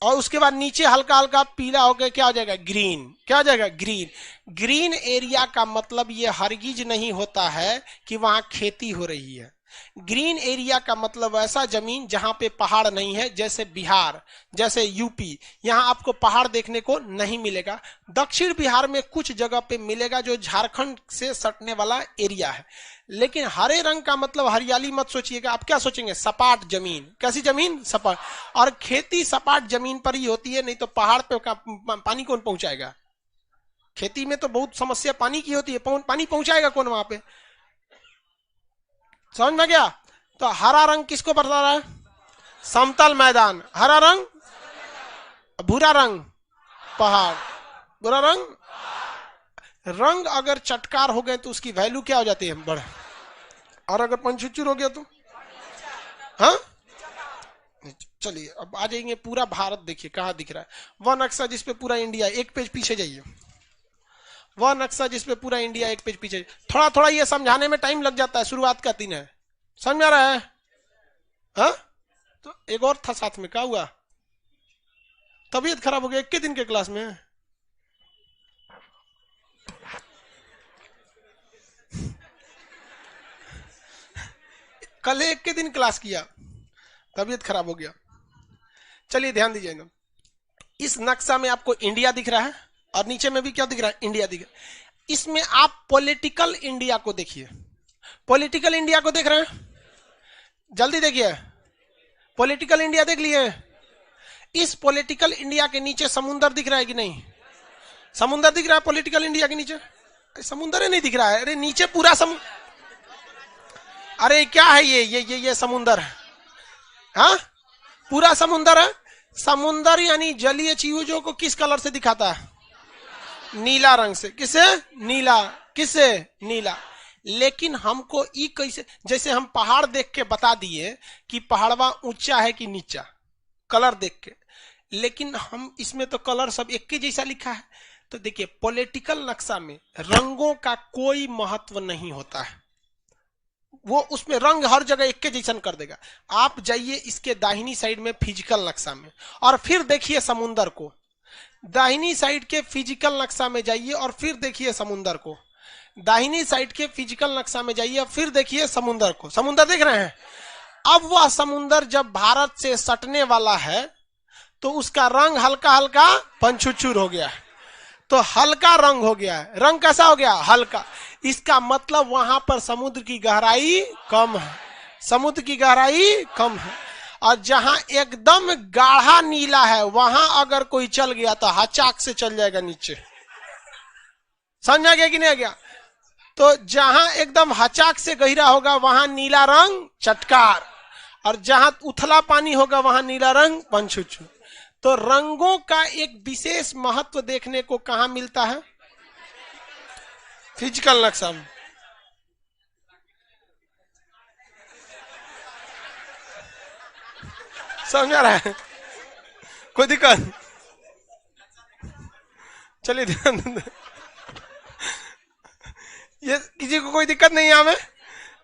और उसके बाद नीचे हल्का हल्का पीला होकर क्या हो जाएगा? ग्रीन। क्या हो जाएगा? ग्रीन। ग्रीन एरिया का मतलब ये हरगिज नहीं होता है कि वहां खेती हो रही है। ग्रीन एरिया का मतलब ऐसा जमीन जहां पे पहाड़ नहीं है, जैसे बिहार, जैसे यूपी, यहां आपको पहाड़ देखने को नहीं मिलेगा। दक्षिण बिहार में कुछ जगह पे मिलेगा जो झारखंड से सटने वाला एरिया है। लेकिन हरे रंग का मतलब हरियाली मत सोचिएगा। आप क्या सोचेंगे? सपाट जमीन। कैसी जमीन? सपाट। और खेती सपाट जमीन पर ही होती है, नहीं तो पहाड़ पे पानी कौन पहुंचाएगा? खेती में तो बहुत समस्या पानी की होती है, पानी पहुंचाएगा कौन वहां पे? समझ में गया? तो हरा रंग किसको बता रहा है? समतल मैदान। हरा रंग। भूरा रंग पहाड़। भूरा रंग रंग अगर चटकार हो गए तो उसकी वैल्यू क्या हो जाती है? बढ़। और अगर पंछुचुर हो गया तो हाँ। चलिए अब आ जाएंगे पूरा भारत। देखिए कहाँ दिख रहा है वह नक्शा जिसपे पूरा इंडिया। एक पेज पीछे जाइए। वह नक्शा जिसपे पूरा इंडिया, एक पेज पीछे। थोड़ा थोड़ा ये समझाने में टाइम लग जाता है, शुरुआत का दिन है। समझ में आ रहा है? हाँ? तो एक और था साथ में, क्या हुआ? तबीयत खराब हो गया एक के दिन के क्लास में। कल एक के दिन क्लास किया, तबीयत खराब हो गया। चलिए ध्यान दीजिए ना, इस नक्शा में आपको इंडिया दिख रहा है और नीचे में भी क्या दिख रहा है? इंडिया दिख रहा है। इसमें आप पॉलिटिकल इंडिया को देखिए। पॉलिटिकल इंडिया को देख रहे हैं? जल्दी देखिए। पॉलिटिकल इंडिया देख लिए? इस पॉलिटिकल इंडिया के नीचे समुंदर दिख रहा है कि नहीं? समुंदर दिख रहा है पॉलिटिकल इंडिया के नीचे? समुंदर ही नहीं दिख रहा है। अरे नीचे पूरा अरे क्या है ये समुंदर है। हाँ पूरा समुंदर है। समुंदर यानी जलीय चीजों को किस कलर से दिखाता है? नीला रंग से। किसे? नीला। किसे? नीला। लेकिन हमको ई कैसे, जैसे हम पहाड़ देख के बता दिए कि पहाड़वा ऊंचा है कि नीचा, कलर देख के। लेकिन हम इसमें तो कलर सब एक के जैसा लिखा है। तो देखिए पॉलिटिकल नक्शा में रंगों का कोई महत्व नहीं होता है। वो उसमें रंग हर जगह एक के जैसन कर देगा। आप जाइए इसके दाहिनी साइड में फिजिकल नक्शा में और फिर देखिए समुंदर को। दाहिनी साइड के फिजिकल नक्शा में जाइए और फिर देखिए समुंदर को। दाहिनी साइड के फिजिकल नक्शा में जाइए फिर देखिए समुंदर को। समुंदर देख रहे हैं? अब वह समुंदर जब भारत से सटने वाला है तो उसका रंग हल्का हल्का पंछुछुर हो गया है। तो हल्का रंग हो गया है। रंग कैसा हो गया? हल्का। इसका मतलब वहां पर समुद्र की गहराई कम है। समुद्र की गहराई कम है। और जहां एकदम गाढ़ा नीला है वहां अगर कोई चल गया तो हचाक से चल जाएगा नीचे। समझ में आ गया कि नहीं आ गया? तो जहां एकदम हचाक से गहरा होगा वहां नीला रंग चटकार, और जहां उथला पानी होगा वहां नीला रंग पंछुछू। तो रंगों का एक विशेष महत्व देखने को कहां मिलता है? फिजिकल नक्शा में। समझ आ रहा है? कोई दिक्कत? चलिए ध्यान दें। ये किसी को कोई दिक्कत नहीं है? हमें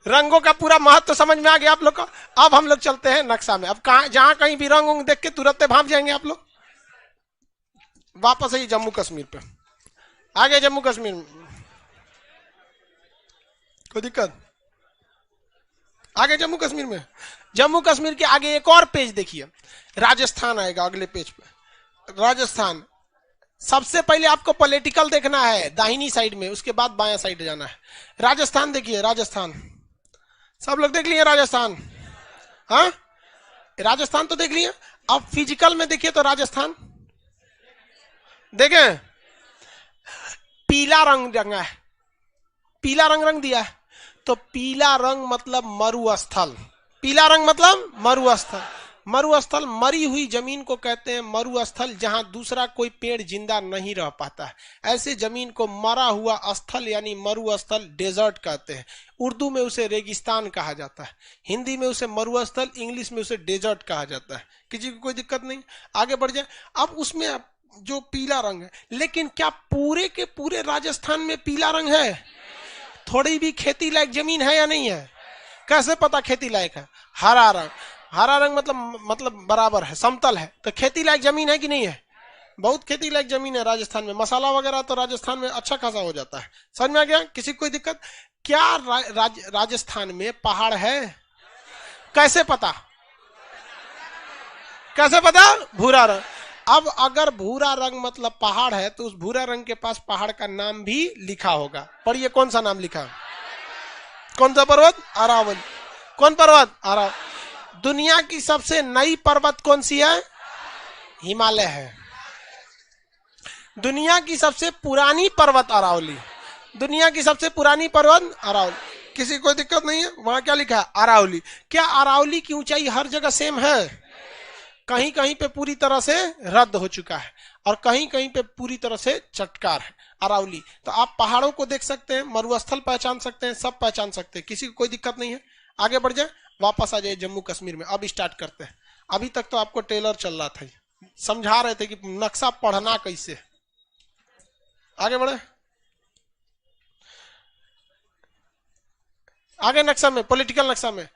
रंगों का पूरा महत्व तो समझ में आ गया आप लोग को। अब हम लोग चलते हैं नक्शा में। अब कहा जहां कहीं भी रंग देख के तुरंत भाग जाएंगे आप लोग। वापस आइए जम्मू कश्मीर पे। आगे जम्मू कश्मीर में कोई दिक्कत? आगे जम्मू कश्मीर में, जम्मू कश्मीर के आगे एक और पेज देखिए, राजस्थान आएगा अगले पेज पे। राजस्थान सबसे पहले आपको पॉलिटिकल देखना है दाहिनी साइड में, उसके बाद बायां साइड जाना है। राजस्थान देखिए, राजस्थान सब लोग देख लिए राजस्थान? हाँ, राजस्थान तो देख लिए। अब फिजिकल में देखिए तो राजस्थान देखें, पीला रंग रंगा है, पीला रंग दिया है। तो पीला रंग मतलब मरुस्थल, पीला रंग मतलब मरुस्थल। मरुस्थल मरी हुई जमीन को कहते हैं मरुस्थल, जहां दूसरा कोई पेड़ जिंदा नहीं रह पाता है, ऐसे जमीन को मरा हुआ स्थल यानी मरुस्थल, डेजर्ट कहते हैं। उर्दू में उसे रेगिस्तान कहा जाता है, हिंदी में उसे मरुस्थल, इंग्लिश में उसे डेजर्ट कहा जाता है। किसी को कोई दिक्कत नहीं? आगे बढ़ जाए। अब उसमें जो पीला रंग है, लेकिन क्या पूरे के पूरे राजस्थान में पीला रंग है? थोड़ी भी खेती लायक जमीन है या नहीं है? कैसे पता खेती लायक है? हरा रंग, हरा रंग मतलब बराबर है, समतल है, तो खेती लायक जमीन है कि नहीं है? बहुत खेती लायक जमीन है राजस्थान में। मसाला वगैरह तो राजस्थान में अच्छा खासा हो जाता है। समझ में आ गया? किसी को कोई दिक्कत? क्या राजस्थान में पहाड़ है? कैसे पता? कैसे पता? भूरा रंग। अब अगर भूरा रंग मतलब पहाड़ है तो उस भूरा रंग के पास पहाड़ का नाम भी लिखा होगा। पर ये कौन सा नाम लिखा? कौन सा पर्वत? अरावली। कौन पर्वत? अरावली। दुनिया की सबसे नई पर्वत कौन सी है? हिमालय है। दुनिया की सबसे पुरानी पर्वत अरावली। दुनिया की सबसे पुरानी पर्वत अरावली। किसी को दिक्कत नहीं है? वहां क्या लिखा है? अरावली। क्या अरावली की ऊंचाई हर जगह सेम है? कहीं कहीं पे पूरी तरह से रद्द हो चुका है और कहीं कहीं पे पूरी तरह से चटकार है अरावली। तो आप पहाड़ों को देख सकते हैं, मरुस्थल पहचान सकते हैं, सब पहचान सकते हैं। किसी को कोई दिक्कत नहीं है? आगे बढ़ जाए, वापस आ जाए जम्मू कश्मीर में। अब स्टार्ट करते हैं। अभी तक तो आपको टेलर चल रहा था, समझा रहे थे कि नक्शा पढ़ना कैसे। आगे बढ़े, आगे नक्शा में, पॉलिटिकल नक्शा में।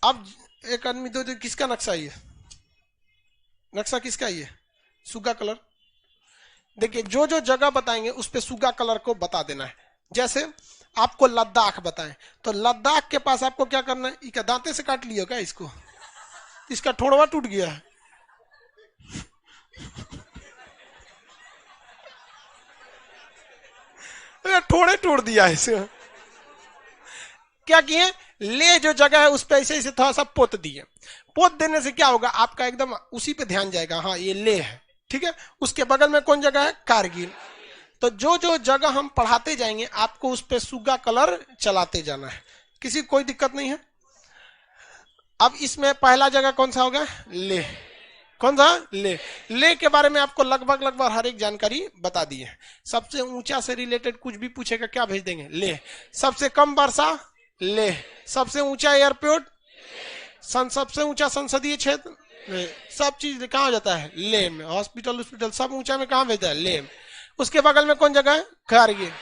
अब एक आदमी दो, किसका नक्शा है ये? नक्शा किसका? ये सुगा कलर। देखिए, जो जो जगह बताएंगे उस पे सुगा कलर को बता देना है। जैसे आपको लद्दाख बताएं तो लद्दाख के पास आपको क्या करना है? क्या दांते से काट लिया क्या इसको? इसका ठोड़वा टूट गया है। ठोड़े तोड़ दिया है इसे। क्या किए? ले जो जगह है उस पे ऐसे ऐसे थोड़ा सा पोत दिए। पोत देने से क्या होगा? आपका एकदम उसी पे ध्यान जाएगा, हाँ ये ले है, ठीक है। उसके बगल में कौन जगह है? कारगिल। तो जो जो जगह हम पढ़ाते जाएंगे आपको उस पे सुगा कलर चलाते जाना है। किसी को कोई दिक्कत नहीं है? अब इसमें पहला जगह कौन सा होगा? ले। कौन सा? ले। ले के बारे में आपको लगभग हर एक जानकारी बता दी है। सबसे ऊंचा से रिलेटेड कुछ भी पूछेगा क्या भेज देंगे? ले। सबसे कम वर्षा? ले। सबसे ऊंचा एयरपोर्ट? सबसे ऊंचा संसदीय क्षेत्र? सब चीज कहाँ हो जाता है? ले में। हॉस्पिटल सब ऊंचा में कहाँ भेजता है? ले में। उसके बगल में कौन जगह है? कारगिल।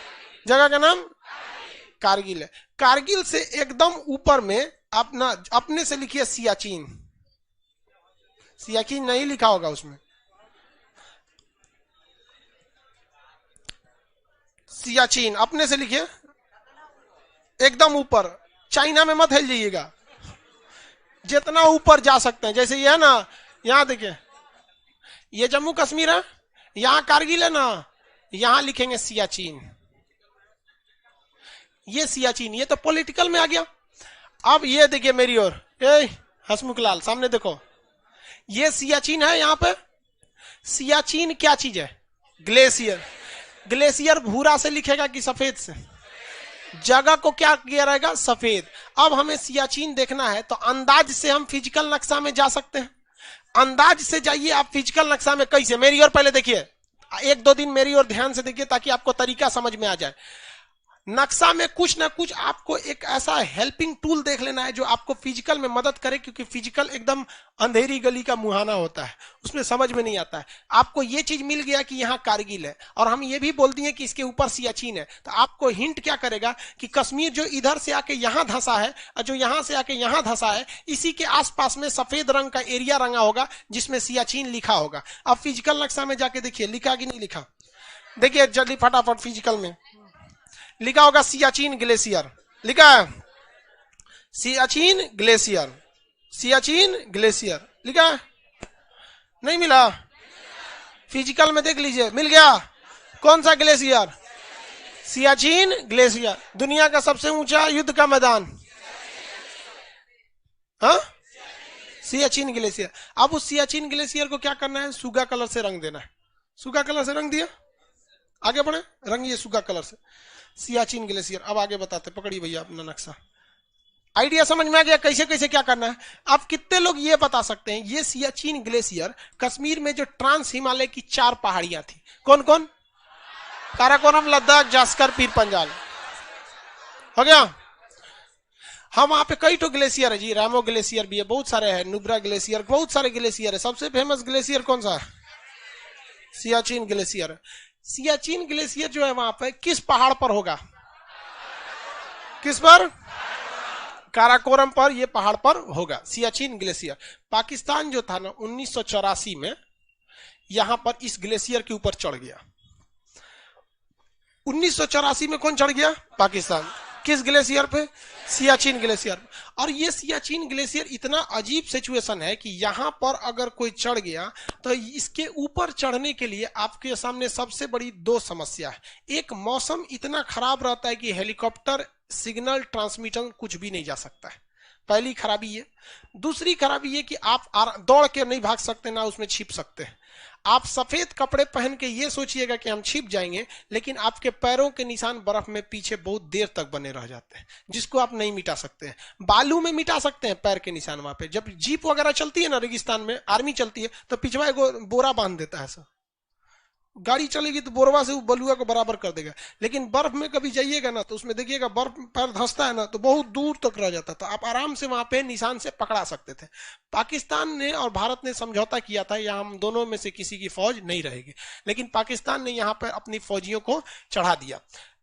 जगह का नाम कारगिल है। कारगिल से एकदम ऊपर में अपने से लिखिए सियाचिन। सियाचिन नहीं लिखा होगा उसमें, सियाचिन अपने से लिखिए एकदम ऊपर। चाइना में मत हिल जाइएगा, जितना ऊपर जा सकते हैं। जैसे ये है ना, यहां देखिए, ये जम्मू कश्मीर है, यहां कारगिल है ना, यहां लिखेंगे सियाचिन। ये सियाचिन, ये तो पॉलिटिकल में आ गया। अब ये देखिए मेरी ओर, हसमुख लाल सामने देखो, ये सियाचिन है। यहां पे सियाचिन क्या चीज है? ग्लेशियर। ग्लेशियर भूरा से लिखेगा कि सफेद से? जगह को क्या किया रहेगा? सफेद। अब हमें सियाचिन देखना है तो अंदाज से हम फिजिकल नक्शा में जा सकते हैं। अंदाज से जाइए आप फिजिकल नक्शा में। कैसे? मेरी ओर पहले देखिए, एक दो दिन मेरी ओर ध्यान से देखिए ताकि आपको तरीका समझ में आ जाए। नक्शा में कुछ ना कुछ आपको एक ऐसा हेल्पिंग टूल देख लेना है जो आपको फिजिकल में मदद करे, क्योंकि फिजिकल एकदम अंधेरी गली का मुहाना होता है, उसमें समझ में नहीं आता है। आपको ये चीज मिल गया कि यहाँ कारगिल है और हम ये भी बोल दिए कि इसके ऊपर सियाचिन है, तो आपको हिंट क्या करेगा कि कश्मीर जो इधर से आके यहाँ धंसा है और जो यहाँ से आके यहाँ धंसा है, इसी के आसपास में सफेद रंग का एरिया रंगा होगा जिसमें सियाचिन लिखा होगा। अब फिजिकल नक्शा में जाके देखिए लिखा कि नहीं लिखा, देखिए जल्दी फटाफट फिजिकल में लिखा होगा सियाचिन ग्लेशियर, लिखा है सियाचिन ग्लेशियर, सियाचिन ग्लेशियर लिखा है, नहीं मिला? फिजिकल में देख लीजिए, मिल गया। कौन सा ग्लेशियर? सियाचिन ग्लेशियर। दुनिया का सबसे ऊंचा युद्ध का मैदान, हाँ, सियाचिन ग्लेशियर। अब उस सियाचिन ग्लेशियर को क्या करना है? सूगा कलर से रंग देना है। सूगा कलर से रंग दिया, आगे बढ़े, रंगिए सूगा कलर से सियाचिन ग्लेशियर। अब आगे बताते, पकड़िए भैया अपना नक्शा। आइडिया समझ में आ गया कैसे कैसे क्या करना है? अब कितने लोग ये बता सकते हैं ये सियाचिन ग्लेशियर कश्मीर में जो ट्रांस हिमालय की 4 पहाड़ियां थी, कौन कौन? काराकोरम, लद्दाख, जास्कर, पीर पंजाल, हो गया। हम वहां पे कई तो ग्लेशियर है जी, रामो ग्लेशियर भी है, बहुत सारे हैं, नुब्रा ग्लेशियर, बहुत सारे ग्लेशियर है। सबसे फेमस ग्लेशियर कौन सा है? सियाचिन ग्लेशियर। सियाचिन ग्लेशियर जो है वहां पे किस पहाड़ पर होगा? किस पर? काराकोरम पर, ये पहाड़ पर होगा सियाचिन ग्लेशियर। पाकिस्तान जो था ना 1984 में यहां पर इस ग्लेशियर के ऊपर चढ़ गया। 1984 में कौन चढ़ गया? पाकिस्तान। किस ग्लेशियर पे? सियाचिन ग्लेशियर। और ये सियाचिन ग्लेशियर इतना अजीब सिचुएशन है कि यहां पर अगर कोई चढ़ गया तो इसके ऊपर चढ़ने के लिए आपके सामने सबसे बड़ी 2 समस्या है। एक, मौसम इतना खराब रहता है कि हेलीकॉप्टर सिग्नल ट्रांसमीटर कुछ भी नहीं जा सकता है, पहली खराबी ये। दूसरी खराबी ये कि आप दौड़ के नहीं भाग सकते, ना उसमें छिप सकते हैं। आप सफेद कपड़े पहन के ये सोचिएगा कि हम छिप जाएंगे, लेकिन आपके पैरों के निशान बर्फ में पीछे बहुत देर तक बने रह जाते हैं, जिसको आप नहीं मिटा सकते हैं। बालू में मिटा सकते हैं पैर के निशान वहां पे। जब जीप वगैरह चलती है ना रेगिस्तान में, आर्मी चलती है, तो पिछवा एगो बोरा बांध देता है सर, गाड़ी चलेगी तो बोरवा से वो बलुआ को बराबर कर देगा। लेकिन बर्फ में कभी जाइएगा ना तो उसमें देखिएगा बर्फ पैर धंसता है ना तो बहुत दूर तक रह जाता था, आप आराम से वहां पे निशान से पकड़ा सकते थे। पाकिस्तान ने और भारत ने समझौता किया था यहाँ हम दोनों में से किसी की फौज नहीं रहेगी, लेकिन पाकिस्तान ने यहाँ पर अपनी फौजियों को चढ़ा दिया।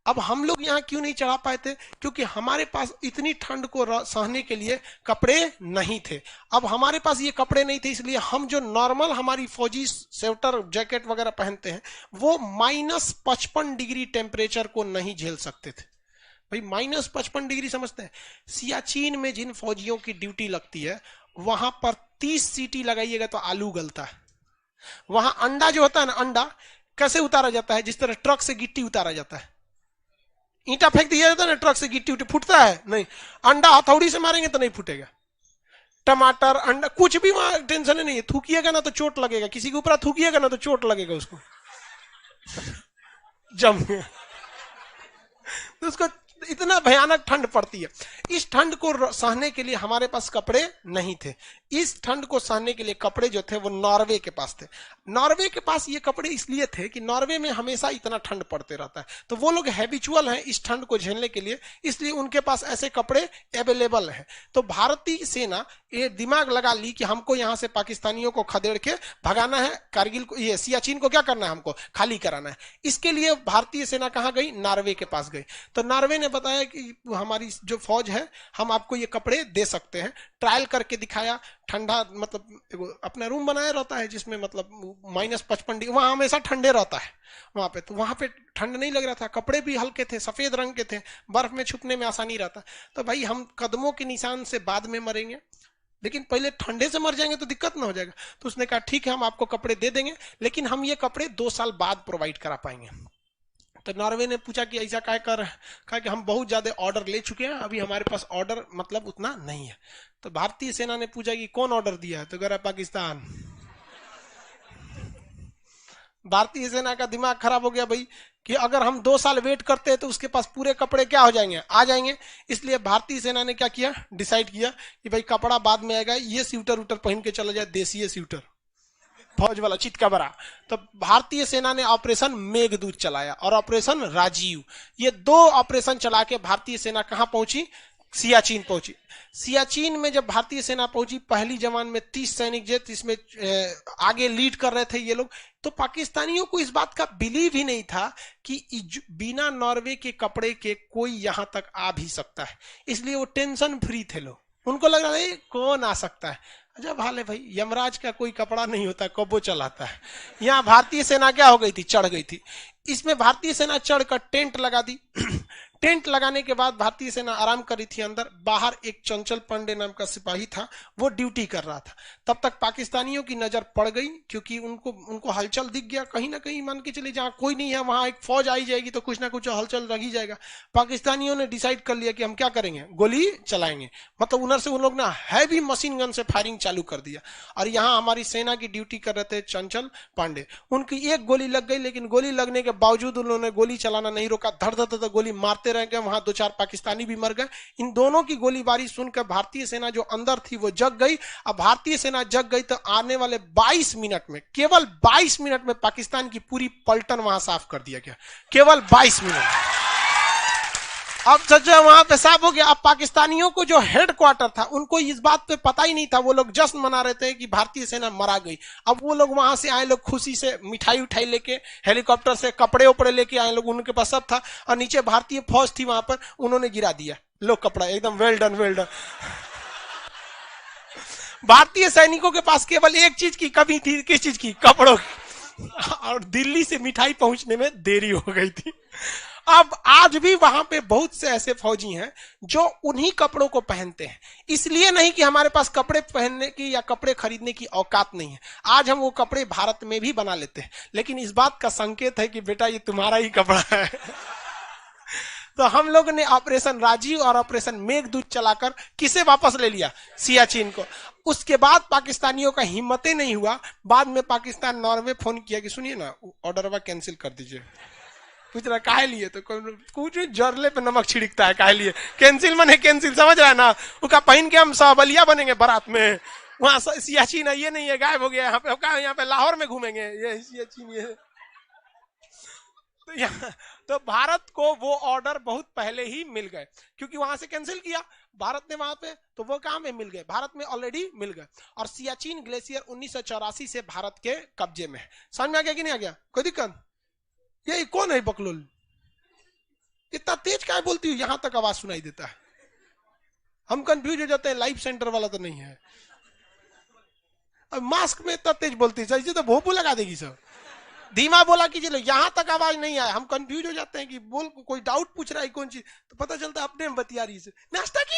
अब हम लोग यहाँ क्यों नहीं चढ़ा पाए थे? क्योंकि हमारे पास इतनी ठंड को सहने के लिए कपड़े नहीं थे। अब हमारे पास ये कपड़े नहीं थे, इसलिए हम जो नॉर्मल हमारी फौजी स्वेटर जैकेट वगैरह पहनते हैं वो -55 डिग्री टेम्परेचर को नहीं झेल सकते थे। भाई -55 डिग्री समझते हैं? सियाचिन में जिन फौजियों की ड्यूटी लगती है वहां पर 30 सीटी लगाइएगा तो आलू गलता है। वहां अंडा जो होता है ना, अंडा कैसे उतारा जाता है? जिस तरह ट्रक से गिट्टी उतारा जाता है, ईंटा फेंक दिया जाता है ना ट्रक से, गिट्टी उट्टी फूटता है नहीं। अंडा हथौड़ी से मारेंगे तो नहीं फूटेगा। टमाटर, अंडा, कुछ भी वहां टेंशन नहीं है। थूकिएगा ना तो चोट लगेगा, किसी के ऊपर थूकिएगा ना तो चोट लगेगा उसको, जम तो उसको इतना भयानक ठंड पड़ती है। इस ठंड को सहने के लिए हमारे पास कपड़े नहीं थे। इस ठंड को सहने के लिए कपड़े जो थे वो नॉर्वे के पास थे। नॉर्वे के पास ये कपड़े इसलिए थे कि नॉर्वे में हमेशा इतना ठंड पड़ते रहता है, तो वो लोग हैबिचुअल हैं इस ठंड को झेलने के लिए, इसलिए उनके पास ऐसे कपड़े अवेलेबल हैं। तो भारतीय सेना ये दिमाग लगा ली कि हमको यहाँ से पाकिस्तानियों को खदेड़ के भगाना है, कारगिल को, ये सियाचिन को क्या करना है, हमको खाली कराना है। इसके लिए भारतीय सेना कहाँ गई? नॉर्वे के पास गई। तो नॉर्वे ने बताया कि हमारी जो फौज है हम आपको ये कपड़े दे सकते हैं। ट्रायल करके दिखाया, ठंडा मतलब अपना रूम बनाया रहता है जिसमें मतलब -55 डिग्री, वहां हमेशा ठंडे रहता है वहां पे, तो वहां पे ठंड नहीं लग रहा था। कपड़े भी हल्के थे, सफेद रंग के थे, बर्फ में छुपने में आसानी रहता। तो भाई हम कदमों के निशान से बाद में मरेंगे, लेकिन पहले ठंडे से मर जाएंगे तो दिक्कत ना हो जाएगा। तो उसने कहा ठीक है हम आपको कपड़े दे देंगे, लेकिन हम ये कपड़े 2 साल बाद प्रोवाइड करा पाएंगे। तो नॉर्वे ने पूछा कि ऐसा क्या कर, कहा कि हम बहुत ज्यादा ऑर्डर ले चुके हैं, अभी हमारे पास ऑर्डर मतलब उतना नहीं है। तो भारतीय सेना ने पूछा कि कौन ऑर्डर दिया है? तो कह रहा पाकिस्तान। भारतीय सेना का दिमाग खराब हो गया भाई कि अगर हम 2 साल वेट करते हैं तो उसके पास पूरे कपड़े क्या हो जाएंगे, आ जाएंगे। इसलिए भारतीय सेना ने क्या किया, डिसाइड किया कि भाई कपड़ा बाद में आएगा, ये स्वेटर उटर पहन के चला जाए, देसी स्वेटर फौज वाला चितका बड़ा। तो भारतीय सेना ने ऑपरेशन मेघदूत चलाया और ऑपरेशन राजीव, ये 2 ऑपरेशन चला के भारतीय सेना कहां पहुंची? सियाचिन पहुंची। सियाचिन में जब भारतीय सेना पहुंची, पहली जवान में 30 सैनिक जेट, इसमें आगे लीड कर रहे थे ये लोग। तो पाकिस्तानियों को इस बात का बिलीव ही नहीं था कि बिना नॉर्वे के कपड़े के कोई यहां तक आ भी सकता है, इसलिए वो टेंशन फ्री थे लोग। उनको लग रहा है कौन आ सकता है। जब हाल है भाई, यमराज का कोई कपड़ा नहीं होता, कबो चलाता है। यहाँ भारतीय सेना क्या हो गई थी? चढ़ गई थी। इसमें भारतीय सेना चढ़कर टेंट लगा दी। टेंट लगाने के बाद भारतीय सेना आराम करी थी अंदर। बाहर एक चंचल पांडे नाम का सिपाही था, वो ड्यूटी कर रहा था। तब तक पाकिस्तानियों की नजर पड़ गई, क्योंकि उनको हलचल दिख गया। कहीं ना कहीं मान के चले, जहां कोई नहीं है वहां एक फौज आई जाएगी तो कुछ ना कुछ हलचल लग ही जाएगा। पाकिस्तानियों ने डिसाइड कर लिया कि हम क्या करेंगे, गोली चलाएंगे। मतलब उधर से उन लोग ना हैवी मशीन गन से फायरिंग चालू कर दिया। और यहाँ हमारी सेना की ड्यूटी कर रहे थे चंचल पांडे, उनकी एक गोली लग गई, लेकिन गोली लगने के बावजूद उन्होंने गोली चलाना नहीं रोका। धड़ धड़ धड़ गोली मारते रह गए। वहां 2-4 पाकिस्तानी भी मर गए। इन दोनों की गोलीबारी सुनकर भारतीय सेना जो अंदर थी वो जग गई। अब भारतीय सेना जग गई तो आने वाले 22 मिनट में, केवल 22 मिनट में पाकिस्तान की पूरी पलटन वहां साफ कर दिया गया। केवल 22 मिनट। अब जब वहां पे साफ हो गया, अब पाकिस्तानियों को जो हेडक्वार्टर था उनको इस बात पे पता ही नहीं था। वो लोग जश्न मना रहे थे कि भारतीय सेना मरा गई। अब वो लोग वहां से आए, लोग खुशी से मिठाई उठाई लेके, हेलीकॉप्टर से कपड़े उपड़े लेके आए लोग, उनके पास सब था। और नीचे भारतीय फौज थी वहां पर, उन्होंने गिरा दिया लो कपड़ा, एकदम वेल डन वेल डन। भारतीय सैनिकों के पास केवल एक चीज की कमी थी, किस चीज की? कपड़ों की। और दिल्ली से मिठाई पहुंचने में देरी हो गई थी। अब आज भी वहां पे बहुत से ऐसे फौजी हैं जो उन्हीं कपड़ों को पहनते हैं। इसलिए नहीं कि हमारे पास कपड़े पहनने की या कपड़े खरीदने की औकात नहीं है। आज हम वो कपड़े भारत में भी बना लेते हैं, लेकिन इस बात का संकेत है कि बेटा ये तुम्हारा ही कपड़ा है। तो हम लोगों ने ऑपरेशन राजीव और ऑपरेशन मेघदूत चलाकर किसे वापस ले लिया? सियाचिन को। उसके बाद पाकिस्तानियों का हिम्मतें नहीं हुआ। बाद में पाकिस्तान नॉर्वे फोन किया कि सुनिए ना, ऑर्डर कैंसिल कर दीजिए। पूछ रहा काहे लिए? तो कुछ जरले पे नमक छिड़कता है, काहे लिए? कैंसिल मने कैंसिल, समझ रहा है ना? उसका पहन के हम सावलिया बनेंगे बारात में। वहां सियाचिन है, ये नहीं है, गायब हो गया। यहाँ पे लाहौर में घूमेंगे, ये सियाचिन ये। तो भारत को वो ऑर्डर बहुत पहले ही मिल गए, क्योंकि वहां से कैंसिल किया भारत ने वहां पे, तो वो कहां में मिल गए? भारत में ऑलरेडी मिल गए। और सियाचिन ग्लेशियर 1984 से भारत के कब्जे में है। समझ में आ गया कि नहीं आ गया? कोई दिक्कत? ये कौन है बकलोल? इतना तेज क्या बोलती हूँ, यहां तक आवाज सुनाई देता है। हम कंफ्यूज हो जाते हैं, लाइव सेंटर वाला तो नहीं है। अब मास्क में इतना तेज बोलती है, तो भोपू लगा देगी सब। धीमा बोला कीजिए, यहां तक आवाज नहीं आया। हम कंफ्यूज हो जाते हैं कि बोल, कोई डाउट पूछ रहा है कौन चीज, तो पता चलता है अपने में बतिया रही से नाश्ता की।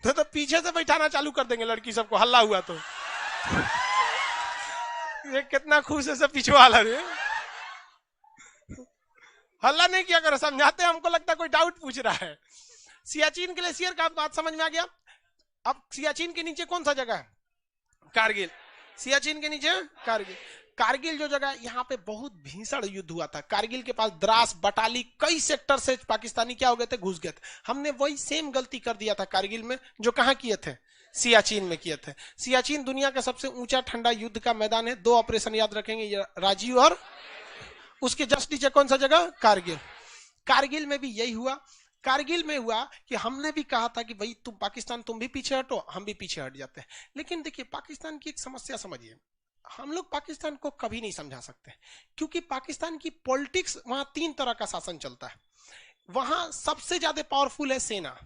तो पीछे से बैठाना चालू कर देंगे लड़की सबको, हल्ला हुआ तो। ये कितना खुश है सब पीछे वाला रे। हल्ला नहीं किया करो, समझाते हैं। हमको लगता है कोई डाउट पूछ रहा है। सियाचिन ग्लेशियर का बात समझ में आ गया। अब सियाचिन के नीचे कौन सा जगह है? कारगिल। सियाचिन के नीचे कारगिल। कारगिल जो जगह, यहाँ पे बहुत भीषण युद्ध हुआ था। कारगिल के पास द्रास, बटाली, कई सेक्टर से पाकिस्तानी क्या हो गए थे? घुस गए थे। हमने वही सेम गलती कर दिया था कारगिल में, जो कहां किए थे? सियाचिन में किए थे। सियाचिन दुनिया का सबसे ऊंचा ठंडा युद्ध का मैदान है। 2 ऑपरेशन याद रखेंगे, राजीव और उसके जस्ट नीचे कौन सा जगह? कारगिल। कारगिल में भी यही हुआ। कारगिल में हुआ कि हमने भी कहा था कि भाई तुम पाकिस्तान, तुम भी पीछे हटो, हम भी पीछे हट जाते हैं। लेकिन देखिए, पाकिस्तान की एक समस्या समझिए, हम लोग पाकिस्तान को कभी नहीं समझा सकते, क्योंकि पाकिस्तान की पॉलिटिक्स, वहां 3 तरह का शासन चलता है। वहां सबसे ज्यादा पावरफुल है सेना।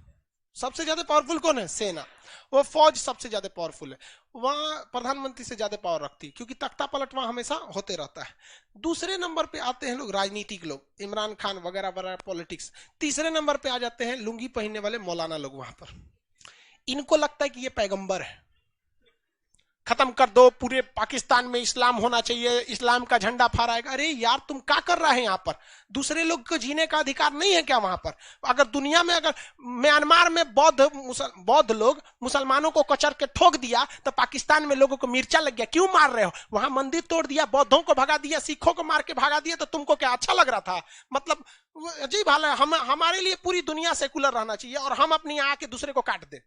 सबसे ज्यादा पावरफुल कौन है? सेना। वो फौज सबसे ज्यादा पावरफुल है। वहां प्रधानमंत्री से ज्यादा पावर रखती है, क्योंकि तख्ता पलट वहां हमेशा होते रहता है। दूसरे नंबर पे आते हैं लोग राजनीतिक लोग, इमरान खान वगैरह वगैरह, पॉलिटिक्स। तीसरे नंबर पे आ जाते हैं लुंगी पहनने वाले मौलाना लोग वहां पर। इनको लगता है कि ये पैगंबर है। खत्म कर दो, पूरे पाकिस्तान में इस्लाम होना चाहिए, इस्लाम का झंडा फहराएगा। अरे यार तुम क्या कर रहे हैं यहाँ पर? दूसरे लोग को जीने का अधिकार नहीं है क्या वहां पर? अगर दुनिया में, अगर म्यांमार में बौद्ध लोग मुसलमानों को कचर के ठोक दिया तो पाकिस्तान में लोगों को मिर्चा लग गया, क्यों मार रहे हो? वहां मंदिर तोड़ दिया, बौद्धों को भगा दिया, सिखों को मार के भगा दिया, तो तुमको क्या अच्छा लग रहा था? मतलब अजीब हाल है। हमारे लिए पूरी दुनिया सेकुलर रहना चाहिए और हम अपनी यहाँ के दूसरे को काट दे।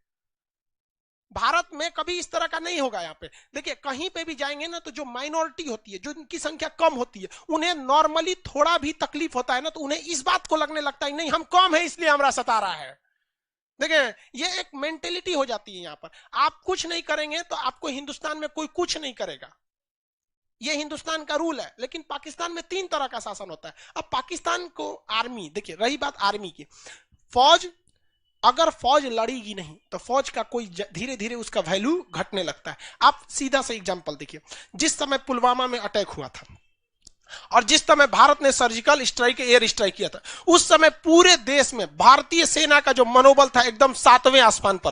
भारत में कभी इस तरह का नहीं होगा। यहाँ पे देखिए, कहीं पे भी जाएंगे ना तो जो माइनॉरिटी होती है, जो इनकी संख्या कम होती है, उन्हें नॉर्मली थोड़ा भी तकलीफ होता है ना तो उन्हें इस बात को लगने लगता है नहीं हम कम है इसलिए हमारा सता रहा है। देखिए ये एक मेंटेलिटी हो जाती है यहाँ पर। आप कुछ नहीं करेंगे तो आपको हिंदुस्तान में कोई कुछ नहीं करेगा, ये हिंदुस्तान का रूल है। लेकिन पाकिस्तान में 3 तरह का शासन होता है। अब पाकिस्तान को आर्मी, देखिए रही बात आर्मी की, फौज, अगर फौज लड़ेगी नहीं तो फौज का कोई धीरे धीरे उसका वैल्यू घटने लगता है। आप सीधा सा एग्जांपल देखिए, जिस समय पुलवामा में अटैक हुआ था और जिस समय भारत ने सर्जिकल स्ट्राइक, एयर स्ट्राइक किया था, उस समय पूरे देश में भारतीय सेना का जो मनोबल था एकदम 7वें आसमान पर